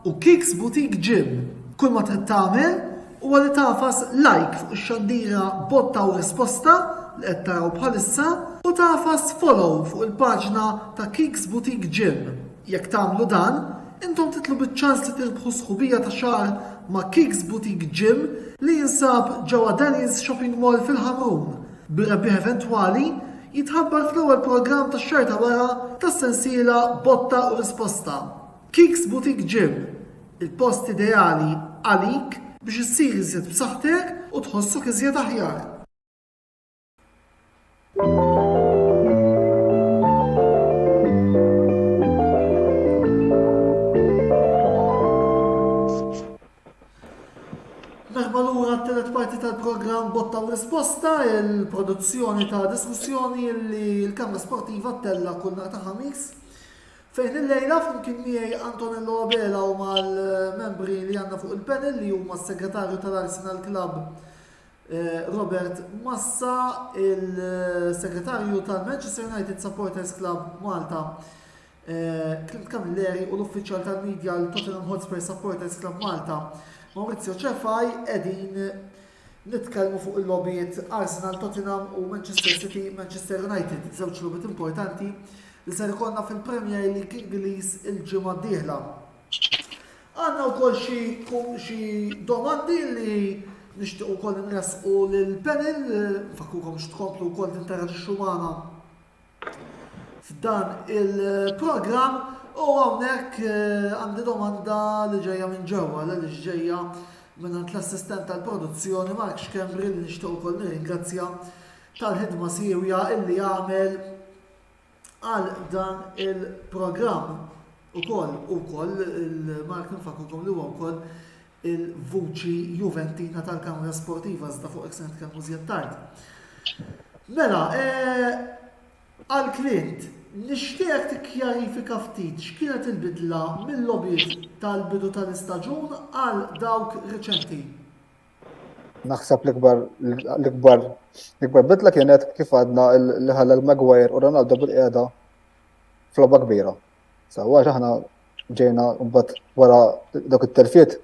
u Kicks Boutique Gym. Kull ma trid tagħmel huwa li tafas like fuq ix-xandira botta u risposta li qed taraw bħalissa u tafas follow fuq il-paġna ta' Kicks Boutique Gym. Jekk tagħmlu dan, intom titlu biċ-ċans li tirbħu sħubija ta' xahar ma' Kicks Boutique Gym li jinsab ġewwa Denny's Shopping Mall fil-Ħamrun. Bir-rebbieħ eventwali jitħabbar fl-ewwel programm tax-xahar ta' wara tas-sensiela Botta u Risposta. Kicks Boutique Gym, il-post ideali għalik biex issir iżjed b'saħħtek u tħossok iżjed aħjar. Merħba lura t-telet parti tal-programm Botta u Risposta, il-produzzjoni ta' diskussjoni li l-Kamra Sportiva tella kull nhar ta' ħamis. Fejn il-lejla flimkien miegħi Antonello Abela u mal-membri li għandna fuq il-panel li huma s-segretarju tal-Arsenal Club Robert Massa, il-segretarju tal-Manchester United Supporters Club Malta Clint Camilleri u l-uffiċjal tal-medja l-Tottenham Hotspur Supporters Club Malta Maurizio Cefaj qegħdin nitkellmu fuq il-logħbiet Arsenal, Tottenham u Manchester City, Manchester United, żewġ logħbiet importanti li ser ikollna fil-Premier League Ingliż il-ġimgħa d-dieħla. Għandna wkoll xi domandi li nixtiequ wkoll inresqu lill-panel, fakkukom x'tkomplu wkoll tinteraġixxu magħna f'dan il-programm u hawnhekk għandi domanda li ġejja minn ġewwa li ġejja minn l-assistent tal-produzzjoni Mark Xkembri li nixtieq ukoll nirringrazzja tal-ħidma sewja illi jagħmel għal dan il-programm ukoll il-Mark nfakkurkom li huwa wkoll il-vuċi Juventina tal-Kamra Sportiva iżda fuq hekk se nitkellmu żjed tard. Mela, għal Clint, nixtieq tikkjarifika ftit x'kienet il-bidla mill-logħbiet tal-bidu tal-istaġun għal dawk riċenti. Naħseb l-ikbar bidla kienet kif għadna li ħalla l-Maguire u Ronaldo bil-qiegħda fl-logħba kbira. Sewwa aħna ġejna mbagħad wara dak it-telfiet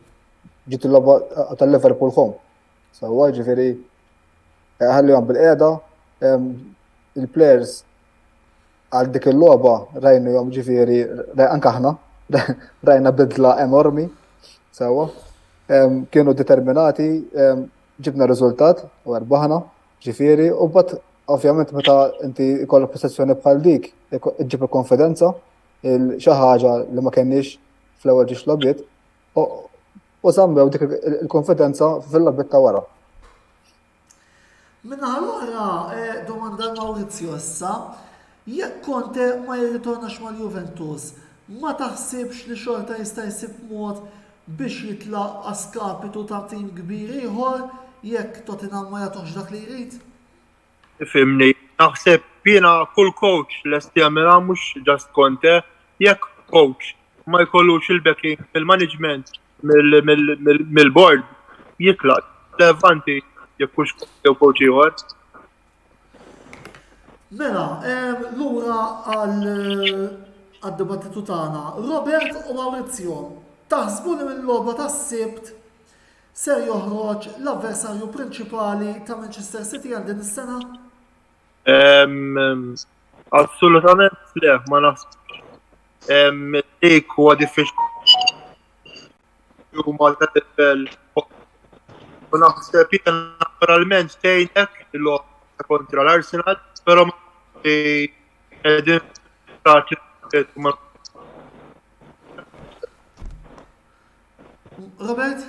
ġiet il-logħba tal-Liverpool home. Sewwa ġifieri ħallihom bil-qiegħda il-players għal dik il-logħba rajnuhom ġifieri anke aħna rajna bidla enormi. Sewwa kienu determinati, ġibna riżultat u rbaħna, ġifieri, u bat ovvjament meta inti kollha possessjoni bħal dik, iġġib il-konfidenza, xi ħaġa li ma kenniex fl-ewwel ġiex logħbiet, u żammew dik il-konfidenza fil-logħbiet ta' wara. Minna l-oħra, domanda Maurizio issa, jekk Conte ma jirritornax mal-Juventus, ma taħsibx li xorta jista' jsib mod biex jitlaq għaskapitu ta' tim kbir ieħor jekk Tottenham ma jagħtux dak li jrid? Fimni, naħseb jiena kull coach lest jagħmilha mhux just Conte, jekk coach ma jkollux il-backing mill-management mill-board jitlaq levanti jekk hux coach ieħor. Mela, lura għad-dibattitu tagħna, Robert u Maurizio, taħsbu li mill-logħba tas-Sibt ser joħroġ l-avversarju prinċipali ta' Manchester City għal din is-sena? Assolutament le, ma naħsibx. Dik huwa diffiċli huma ta' tifel. U naħseb jien naturalment tgħinek il-logħba kontra l-Arsenal, però ma qegħdin Robert?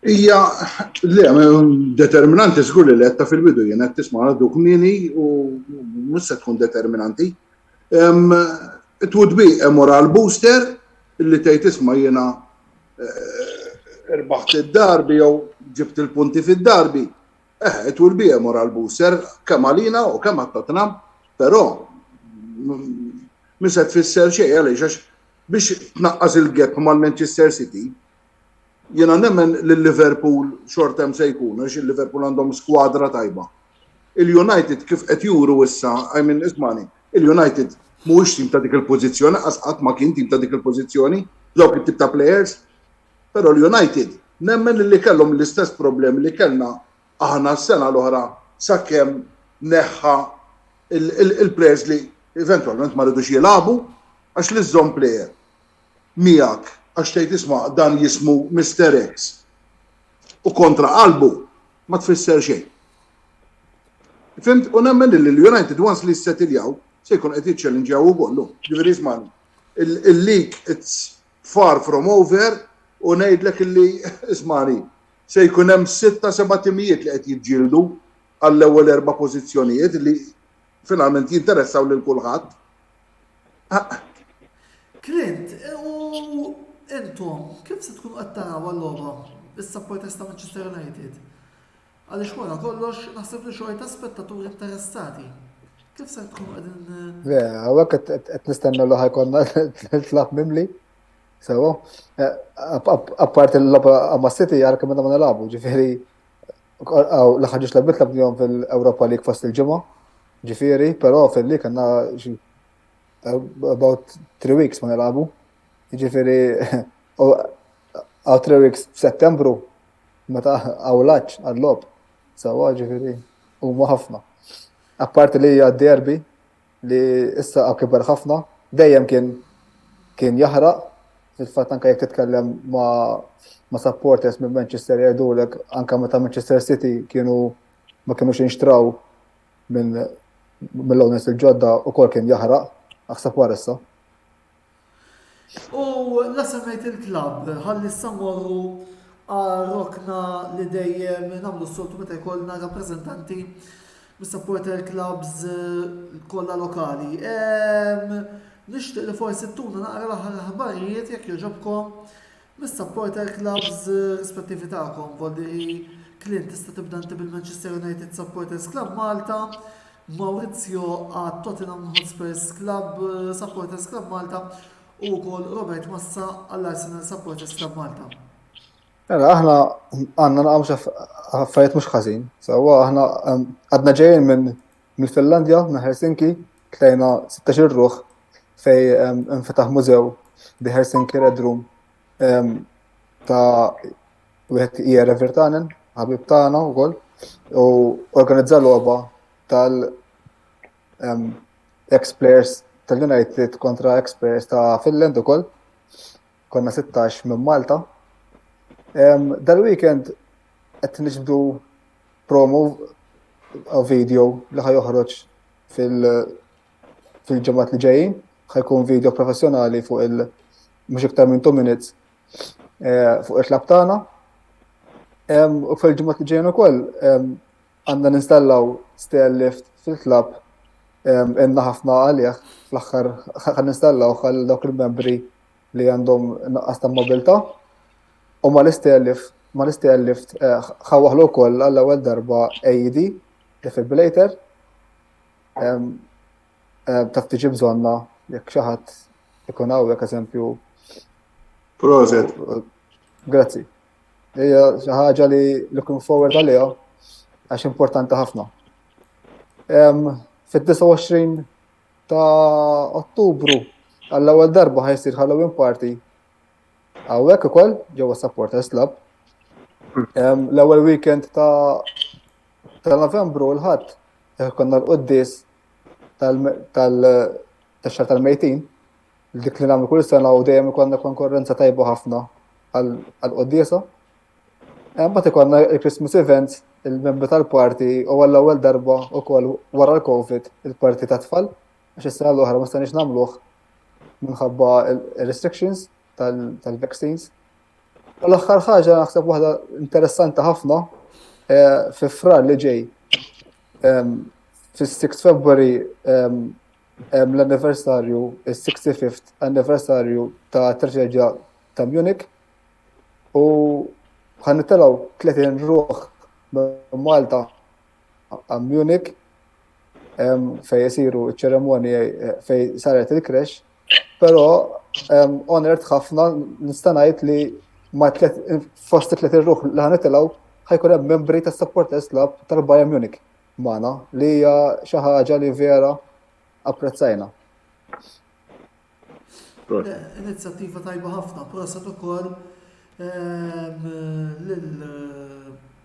Hija le determinanti żgur li qed fil-bidu jien qed tisma' għadu kmieni u mhux se tkun determinanti. It would be a moral booster illi tgħid isma' jiena irbaħt id-darbi jew ġibt il-punti fid-darbi. It will be a moral booster kemm għalina u kemm għat-Tottenham, però mhux se tfisser xejn għaliex għax biex tnaqqas il-gap mal-Manchester City. Jiena nemmen l-Liverpool short term se jkun, għax il-Liverpool għandhom skwadra tajba. Il-United kif qed juru issa, ismani, il-United mhuwiex tim ta' dik il-pożizzjoni, qatt ma kien tim ta' dik il-pożizzjoni, dawk it-tip ta' players, però l-United nemmen li kellhom l-istess problemi li kellna aħna s-sena l-oħra sakemm neħħa il-players li eventualment ma rridux jilagħbu għax li żomm player miegħek għax tgħid isma' dan jismu Mr. X u kontra qalbu ma tfisser xejn. Fimt, u nemmen li l-United once li s-settiljaw se jkun qed jiċċellinġjaw ukollu. Ġifieri isma' il-league it's far from over u ngħidlek illi ismani se jkun hemm 6-7 timijiet li qed jiġġieldu għall-ewwel 4 pożizzjonijiet li finalment jinteressaw lil kulħadd. Clint, u intom, kif se tkun qed taraw għall-logħba is-supporters ta' Manchester United? Għaliex wara kollox naħseb li xorta spettaturi interessati. Kif se tkun qegħdin? Le, hawnhekk qed nistennew li ħajkonna tlaq mimli. Sewa, apart il-logħba ma' City għal kemm ma nilagħbu, ġifieri l ħaġiex labit labdihom fil-Europa League fost il-ġimgħa. Ġifieri, però fil-lik għandna about 3 weeks ma nilagħbu. Ġifieri għaw 3 weeks f'Settembru meta għawlaċ għall-lob. Sewa, ġifieri huma ħafna. Apparti li hija derby li issa għaw kibar ħafna, dejjem kien jaħraq. Fil-fatt anke jekk titkellem ma' supporters minn Manchester jgħidulek anke meta Manchester City ma kienux jinxtraw mill-owners il-ġodda ukoll kien jaħraq aħseb wara issa. U la semmejt il-klabb, ħalli s-samorru rokna li dejjem nagħmlu s-soltu meta jkollna rappreżentanti mis-supporter clubs kollha lokali. Nixtieq li forsi ttuna naqra l-aħħar aħbarijiet jekk jogħġobkom mis-supporter clubs rispettivi tagħkom. Volli Clint tista' tibda inti bil-Manchester United Supporters Club Malta, Maurizio għat Tottenham Hotspurs Club Supporters Club Malta u wkoll Robert Massa għall-Arsenal Supporters Club Malta. Aħna għandna naqgħu affarijiet mhux ħażin. Sewwa aħna għadna ġejjin mill-Finlandja, minn Helsinki, tlejna 16 ruħ fej infetaħ mużew di Helsinki Red Room ta' wieħed Jere Virtanen, ħabib tagħna wkoll, u organizza logħba tal-ex-players tal-United kontra ex-players ta' Finland ukoll. Konna 16 minn Malta. Dal-weekend qed niġbdu promo video li ħajoħroġ fil-ġimgħat li ġejjin, ħajkun video professjonali fuq mhux iktar minn 2 minutes fuq il-klab tagħna. U fil-ġimgħat li ġejjin ukoll għandna ninstallaw stair lift fil-klab inna ħafna għalih fl-aħħar ħan nistallaw għal dawk il-membri li għandhom naqqas ta' mobilità. U ma l-stair lift ħawaħlu wkoll għall-ewwel darba AED defibrillator taf tiġi bżonna jekk xi ħadd ikun hawnhekk eżempju. Proset. Grazzi. Hija xi ħaġa li looking forward għaliha għax importanti ħafna. Fid-29 ta' Ottubru għall-ewwel darba ħajsir Halloween party hawnhekk ukoll ġewwa Supporters Club. L-ewwel weekend ta' Novembru l-ħadd konna l-quddies tax-xahar tal-mejtin dik li nagħmlu kull sena u dejjem ikollna konkurrenza tajba ħafna għall-quddiesa. Mbagħad ikollna il-Christmas events, il-membri tal-party u għall-ewwel darba wkoll wara l-COVID il-party ta' tfal għax is-sena l-oħra ma stajniex nagħmluh minħabba il-restrictions tal-vaccines. U l-aħħar ħaġa naħseb waħda interessanti ħafna fi frar li ġej fis-6 February l-anniversarju, il-65th anniversarju ta' traġedja ta' Munich u ħannitilgħu 30 ruħ Malta a Munich fej jisiru ċ-ċeremonji fej saret il-crash, però honored ħafna nista' ngħid li fost 30 ruħ li ħanitilgħu ħajkun hemm membri tas-Supporters Club tal-Bayern Munich magħna li hija xi ħaġa li vera apprezzajna. Inizjattiva tajba ħafna, proset ukoll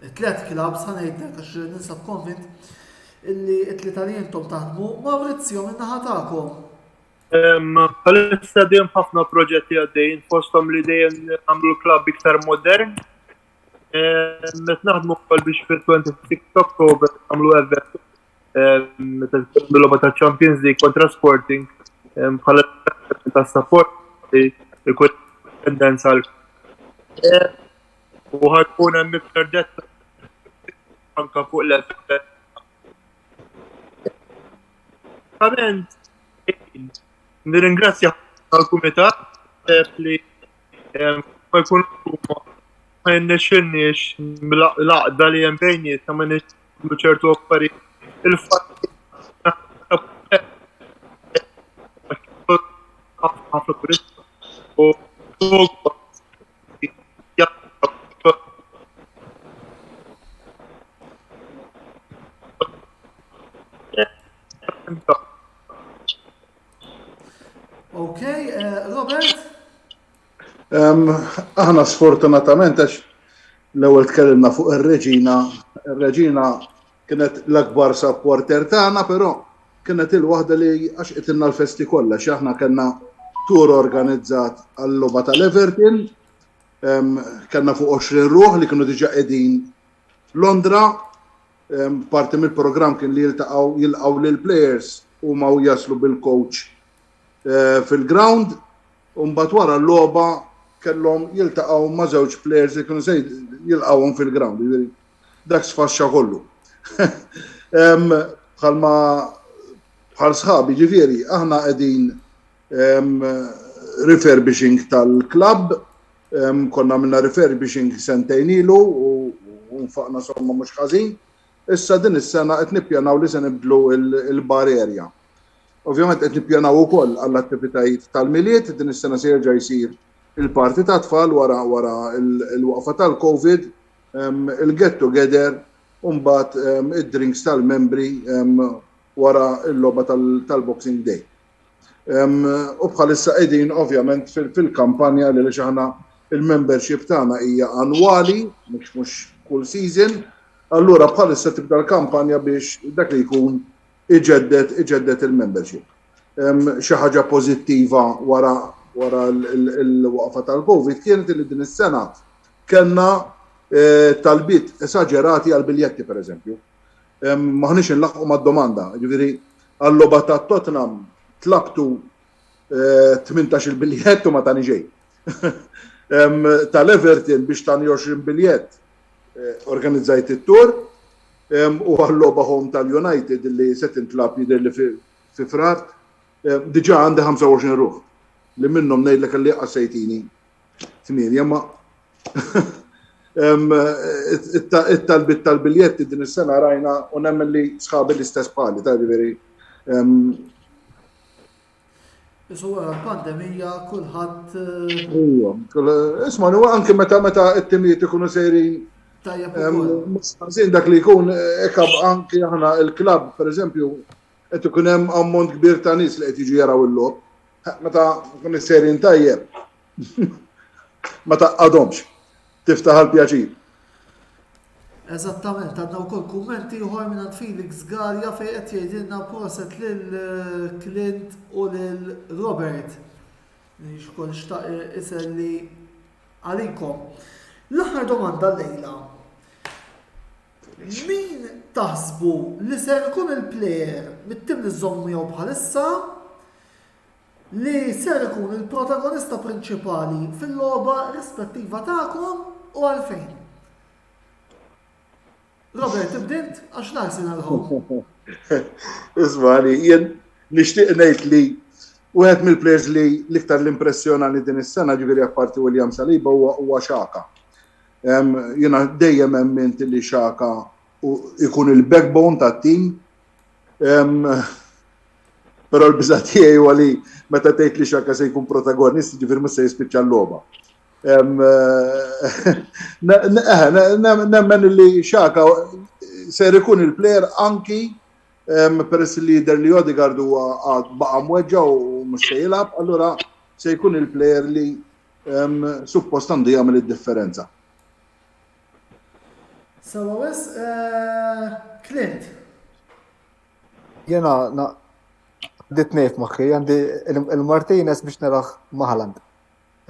l-tlet clubs ħanejdlek għax ninsab konvint illi t-tliet li intom taħdmu Mawrizio min-naħa tagħkom. Bħalissa dejjem ħafna proġetti għaddejjin fosthom li dejjem nagħmlu klabb iktar modern. Qed naħdmu wkoll biex fil-26 Oktober nagħmlu event meta l-logħba ta' Champions League kontra Sporting bħala ta' support li jkun tendenza għal u ħajkun hemm iktar detta anke fuq l-event. Nirringrazzja għal-kumitat li ma jkun ma jinnexxilniex l-għaqda li hemm bejnietna ma nixtiequ ċertu affarijiet. Il-fatt ħafna turista u Okay, Robert? Aħna sfortunatament għax l-ewwel tkellimna fuq ir-Reġina. Ir-Reġina kienet l-akbar supporter tagħna, però kienet il-waħda li għax qitilna l-festi kollha xi aħna kellna tur organizzat għall-logħba tal-Everton. Kellna fuq 20 ruħ li kienu diġà qegħdin Londra. Parti mill-programm kien li jilqgħu lill-players huma jaslu bil-coach fil-ground u mbagħad wara l-logħba kellhom jiltaqgħu ma' żewġ players li kienu se jilqgħuhom fil-ground. Dak sfaxxa kollu. Bħal sħabi ġifieri aħna qegħdin refurbishing tal-klabb, konna minna refurbishing sentejn ilu u nfaqna somma mhux ħażin. Issa din is-sena qed nippjanaw li se nibdlu il-bar area. Ovvjament qed nippjanaw ukoll għall-attivitajiet tal-miliet, din is-sena se jerġa' jsir il-parti ta' tfal wara il-waqfa tal-COVID, il-get together u mbagħad id-drinks tal-membri wara l-logħba tal-Boxing Day. U bħalissa qegħdin ovvjament fil-kampanja li aħna il-membership tagħna hija annwali, mhux kull season. Allura bħalissa tibda l-kampanja biex dak li jkun iġeddet il-membership. Xi ħaġa pożittiva wara l-waqfa tal-COVID kienet li din is-sena kellna talbit esagerati għal-biljetti per eżempju. Maħniex nlaqqu mad-domanda, ġifieri għall-logħba ta' Tottenham tlabtu 18 biljett u ma tani ġej. Tal-Everton biex tani 20 biljett organizzajt it-tur u għall-logħba home tal-United li se tintlab jidher li fi frar diġà għandi 25 ruħ li minnhom ngħidlek li qassejtini 8 ma it-talbit tal-biljetti din is-sena rajna u nemmen li sħabi l-istess pali ta' veri. Isu wara l-pandemija kulħadd Isma' anke meta t-timijiet ikunu sejrin tajjeb ukoll. Mustaqsin dak li jkun ekab anke aħna il-klabb pereżempju qed ikun hemm ammont kbir ta' nies li qed jiġu jaraw il-logħob. Meta kun is-sejrin tajjeb ma taqgħadhomx. Tiftaħ għal-pjaċir. Eżattament, għandna wkoll kummenti ieħor minn Felix Garja fejn qed jgħidilna proset lil Clint u lil Robert. Xkun xtaq iselli għalikom. L-aħħar domanda llejla. Min taħsbu li ser ikun il-plejer mit-tim li żommu jew bħalissa li ser ikun il-protagonista prinċipali fil-logħba rispettiva tagħkom u għalfejn? Robert, ibdint għax narsin għal-ħom. Ismani, jien nixtieq ngħid li wieħed mill-plejers li l-iktar l-impressjonani din is-sena ġifieri apparti William Saliba huwa Xhaka. Jiena dejjem emment li Xhaka ikun il-backbone tat-tim. Però l-biża' tiegħi huwa li meta tgħid li Xhaka se jkun protagonist ġifieri mhux se jispiċċa l-logħba. Nemmen li Xhaka ser ikun il-plejer anki peress li jidher li Odegaard huwa baqa' mweġġa u mhux se jilgħab, allura se jkun il-plejer li suppost għandu jagħmel id-differenza. Sawa wis, Clint. Jena dit nejf maħħi, għandi il-Martinez biex naraħ Maħland.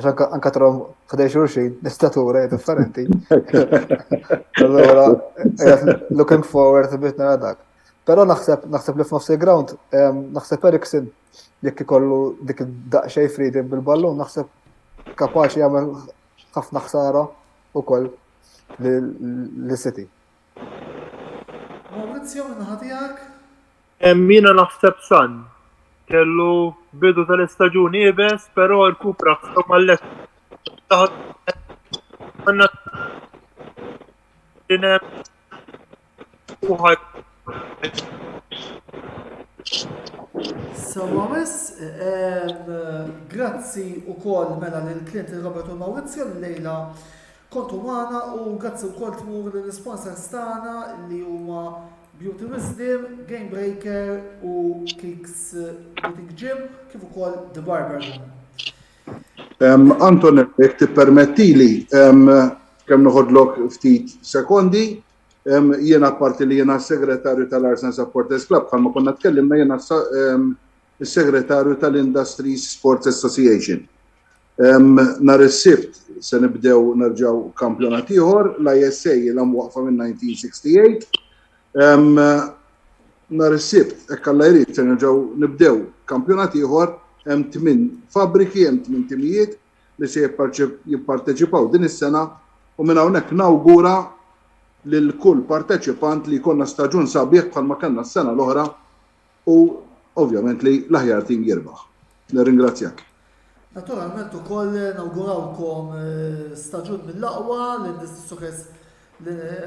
Anka trom ħdej xurxin, nistatura differenti. Allora, looking forward biex nara dak. Pero naħseb li f'nofs il-ground, naħseb Eriksen jekk ikollu dik id-daqxej freedom bil-ballun, naħseb kapaċi jagħmel ħafna ħsara ukoll l-City. Maurizio, minnaħa tiegħek? Mina naħseb San. Kellu bidu tal-istaġun ibes, però l-kupra ħsab mal-lek. Għanna Sawa wis, grazzi wkoll mela lil Clint, Robert u Maurizio l-lejla kontu magħna u grazzi wkoll tmur lill-sponsors tagħna li huma Beauty Wisdom, Game Breaker u Kicks Boutique Gym, kif ukoll The Barber Room. Anton, jekk tippermettili kemm noħodlok ftit sekondi, jiena apparti li jiena segretarju tal-Arsenal Supporters Club, bħalma konna tkellimna jiena is-segretarju tal-Industry Sports Association. Nhar is-Sibt se nibdew nerġgħu kampjonat ieħor, l-ISA il-hemm waqfa minn 1968. Nhar is-Sibt hekk Alla jrid se nerġgħu nibdew kampjonat ieħor, hemm 8 fabbriki, hemm 8 timijiet li se jipparteċipaw din is-sena u minn hawnhekk nawgura lil kull parteċipant li jkollna staġun sabiħ bħalma kellna s-sena l-oħra u ovvjament li l-aħjar tim jirbaħ. Nirringrazzjak. Naturalment ukoll nawgurawkom staġun mill-aqwa l-Industry Soccer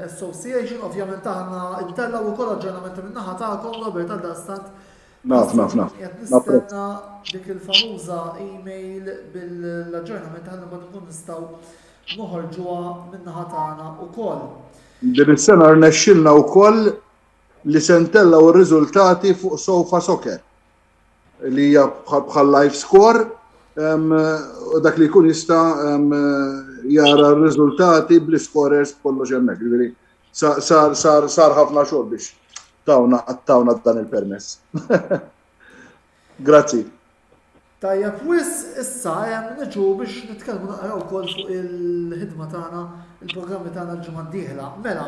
Association, ovvjament aħna intellaw ukoll aġġornamenti min-naħa tagħkom, Robert għaldaqstant. Naf. Qed nistenna dik il-famuża email bil-aġġornament ħalli ma nkun nistgħu noħorġuha min-naħa tagħna ukoll. Din is-sena rnexxilna wkoll li se ntellaw ir-riżultati fuq Sofa Soccer li hija bħal live score u dak li jkun jista' jara r-riżultati bl-scorers kollox hemmhekk. Sar ħafna xogħol biex tawna dan il-permess. Grazzi. Tajjeb, issa niġu biex nitkellmu naqra wkoll fuq il-ħidma tagħna, il-programmi tagħna l-ġimgħa d-dieħla. Mela,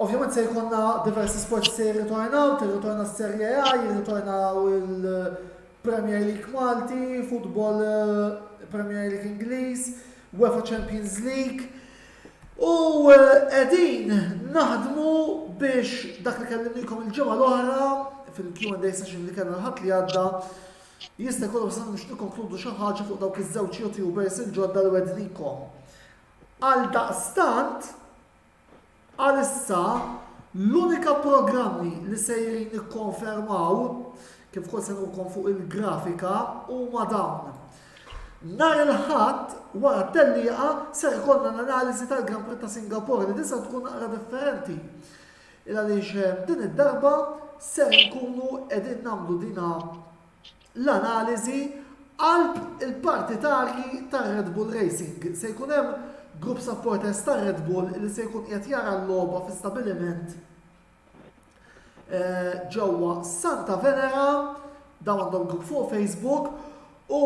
ovvjament se jkollna diversi sports se jirritornaw, tirritorna s-Serje A, jirritornaw il-Premier League Malti, Football Premier League Ingliż, UEFA Champions League. U qegħdin naħdmu biex dak li kellimnikom il-ġimgħa l-oħra fil-Q&A session li kellna l-ħadd li għadda jista' jkollu bżonn biex nikkonkludu xi ħaġa fuq dawk iż-żewġ YouTubers il-ġodda li wednikom. Għal daqstant, għalissa l-unika programmi li sejrin nikkonfermaw kif ukoll se nurkom fuq il-grafika huma dawn. Nhar il-Ħadd wara t-tellieqa se jkollna l-analiżi tal-Grand Prix ta' Singapore li tista' tkun naqra differenti. Il għaliex din id-darba se nkunu qegħdin nagħmlu dina l-analiżi għal il-partitarji tar Red Bull Racing. Se jkun hemm grupp supporters tar Red Bull li se jkun qed jara l-logħba fi stabiliment ġewwa Santa Venera, dawn għandhom grupp fuq Facebook u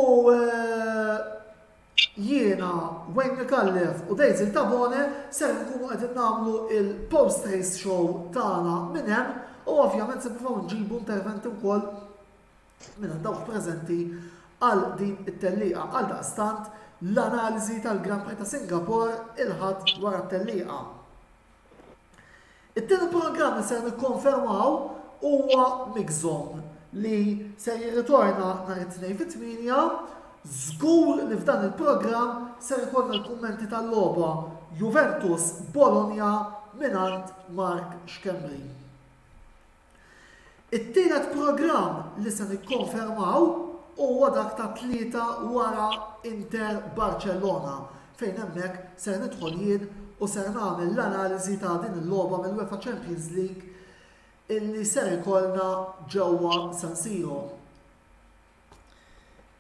jiena Wayne Micallef u Daisy Tabone se nkunu qegħdin nagħmlu il-post-race show tagħna minn hemm u ovvjament se nippruvaw nġibu interventi wkoll minn dawk preżenti għal din it-tellieqa għal daqstant l-analiżi tal-Grand Prix ta' Singapore il-ħadd wara t-tellieqa. It-tieni programm li se nikkonfermaw huwa Mixzone li se jirritorna nhar it-tnejn fit-8 żgur li f'dan il-programm se jkollna l-kummenti tal-logħba Juventus Bologna mingħand Mark Xkembri. It-tielet programm li se nikkonfermaw huwa dak ta' 3 wara Inter Barcellona fejn hemmhekk ser nidħol jien u ser nagħmel l-analiżi ta' din il-logħba mill-UEFA Champions League illi ser ikollna ġewwa San Siro.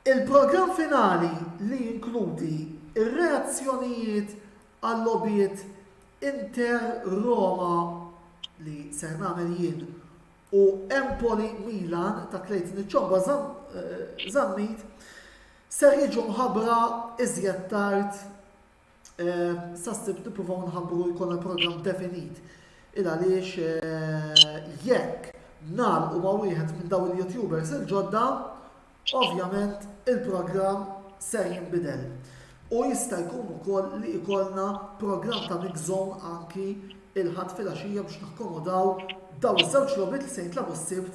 Il-programm finali li jinkludi ir-reazzjonijiet għall-logħbiet Inter Roma li ser nagħmel jien u Empoli Milan ta' Clayton iċ-ċomba Zammit ser jiġu mħabbra iżjed tard sa ssib nippruvaw nħabbru jkollna programm definit. Il għaliex jekk nagħlqu ma' wieħed minn dawn il-YouTubers il-ġodda, ovvjament il-programm ser jinbidel. U jista' jkun ukoll li jkollna programm ta' Mixzone anki il-ħadd filgħaxija biex nakkomodaw daw iż-żewġ logħbiet li se jitlabu s-sibt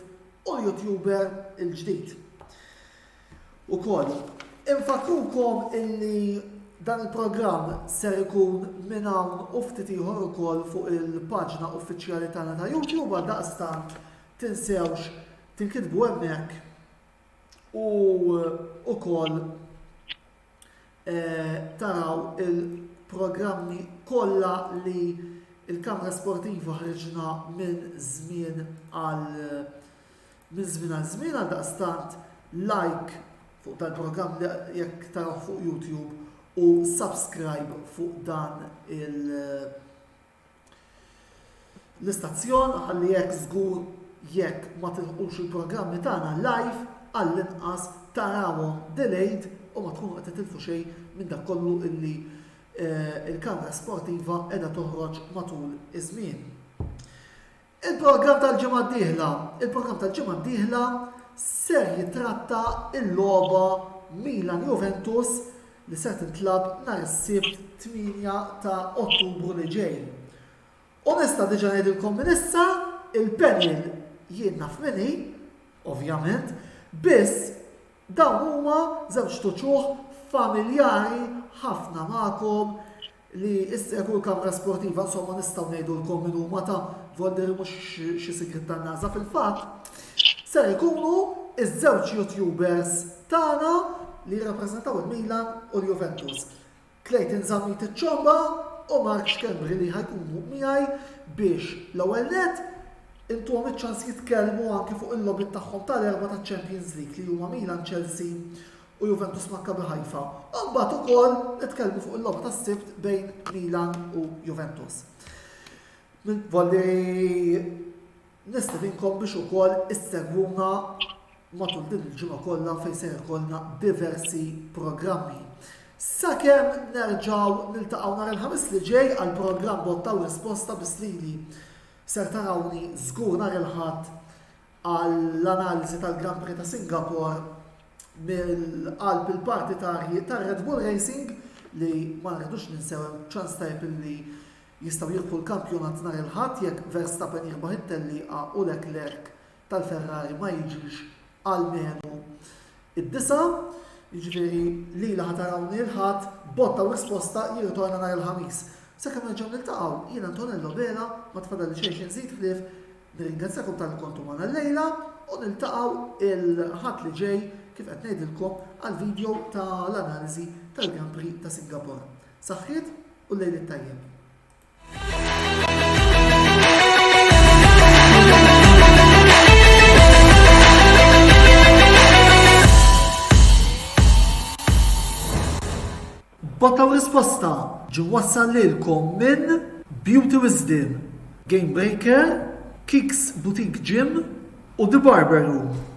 u l-YouTuber il-ġdid. Ukoll, infakrukom illi dan il-programm ser ikun minn hawn u ftit ieħor ukoll fuq il-paġna uffiċjali tagħna ta' YouTube għal daqstant tinsewx tinkitbu hemmhekk u ukoll taraw il-programmi kollha li il-Kamra Sportiva ħriġna minn żmien għal żmien għal daqstant like fuq tal-programm li jekk taraw fuq YouTube u subscribe fuq dan l-istazzjon ħalli jekk żgur jekk ma tilħqux il-programmi tagħna live għall-inqas tarawhom delayed u ma tkunu qed titilfu xejn minn dak kollu illi il-Kamra Sportiva qiegħda toħroġ matul iż-żmien. Il-programm tal-ġimgħa d-dieħla ser jitratta il-logħba Milan Juventus li ser tintlab nhar is-sibt 8 ta' Ottubru li ġej. U nista' diġà ngħidilkom minn issa il-panel jien naf minni, ovvjament, biss dawn huma żewġ tuċuħ familjari ħafna magħkom li issegwu l-Kamra Sportiva, insomma nistgħu ngħidulkom min huma ta' volder mhux xi sigrit tan-nasa fil-fatt. Ser ikunu iż-żewġ YouTubers tagħna li jirrappreżentaw il-Milan u l-Juventus. Clayton Zammit iċ-ċomba u Mark Xkembri li ħajkunu miegħi biex l-ewwel nett intuhom iċ-ċans jitkellmu anke fuq il-logħbiet tagħhom tal-erba' taċ-Champions League li huma Milan, Chelsea u Juventus Maccabi Haifa. U mbagħad ukoll nitkellmu fuq il-logħba tas-sibt bejn Milan u Juventus. Volli nistedinkom biex ukoll issegwuna matul din il-ġimgħa kollha fejn se jkollna diversi programmi. Sakemm nerġgħu niltaqgħu nhar il-ħamis li ġej għal programm botta u risposta bislili. Ser tarawni żgur nhar il-ħadd għall-analiżi tal-Grand Prix ta' Singapore mill-qalb il-partitarji tar-Red Bull Racing li ma rridux ninsew ċans tajb li jistgħu jirfu l-kampjonat nhar il-ħadd jekk Verstappen jirbaħ it-tellieqa u Leclerc tal-Ferrari ma jiġix għal-menu id-disa, jiġifieri lila ħatarawni l-ħadd botta u risposta jirritorna nhar il-ħamis. Sakemm nerġgħu niltaqgħu jiena Antonello Bela ma tfadalli xejn nżid ħlief, nirringrazzjakom tal-kontu magħna llejla u niltaqgħu il-ħadd li ġej kif qed ngħidilkom għal-video tal-analiżi tal-Grand Prix ta' Singapore. Saħħiet u l-lejl it-tajjeb. Botta u risposta ġu wassal lilkom minn Beauty Wisdom, Game Breaker, Kicks Boutique Gym u The Barber Room.